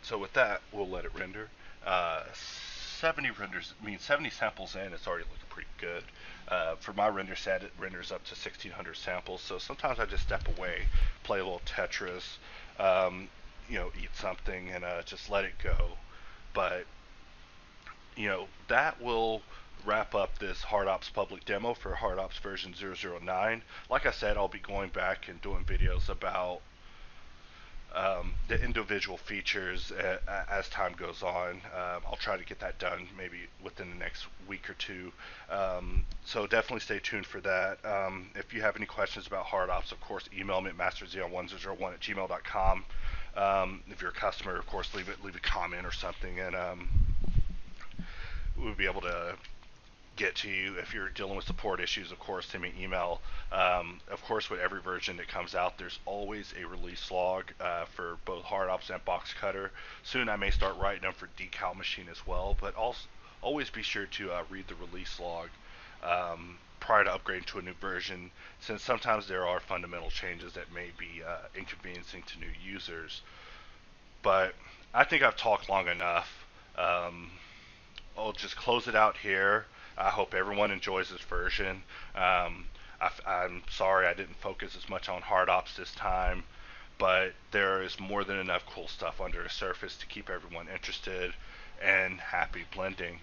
so with that, we'll let it render. 70 renders, I mean 70 samples in, it's already looking pretty good. For my render set, it renders up to 1600 samples. So sometimes I just step away, play a little Tetris, eat something, and just let it go. But that will wrap up this HardOps public demo for HardOps version 009. Like I said, I'll be going back and doing videos about the individual features as time goes on. I'll try to get that done maybe within the next week or two. So definitely stay tuned for that. If you have any questions about HardOps, of course, email me at masterzeon1001@gmail.com. If you're a customer, of course, leave a comment or something, and we'll be able to get to you. If you're dealing with support issues, of course, send me an email. Of course, with every version that comes out, there's always a release log for both HardOps and Boxcutter. Soon I may start writing them for Decal Machine as well, but also always be sure to read the release log prior to upgrading to a new version, since sometimes there are fundamental changes that may be inconveniencing to new users. But I think I've talked long enough. I'll just close it out here. I hope everyone enjoys this version. I'm sorry I didn't focus as much on hard ops this time, but there is more than enough cool stuff under the surface to keep everyone interested. and happy blending.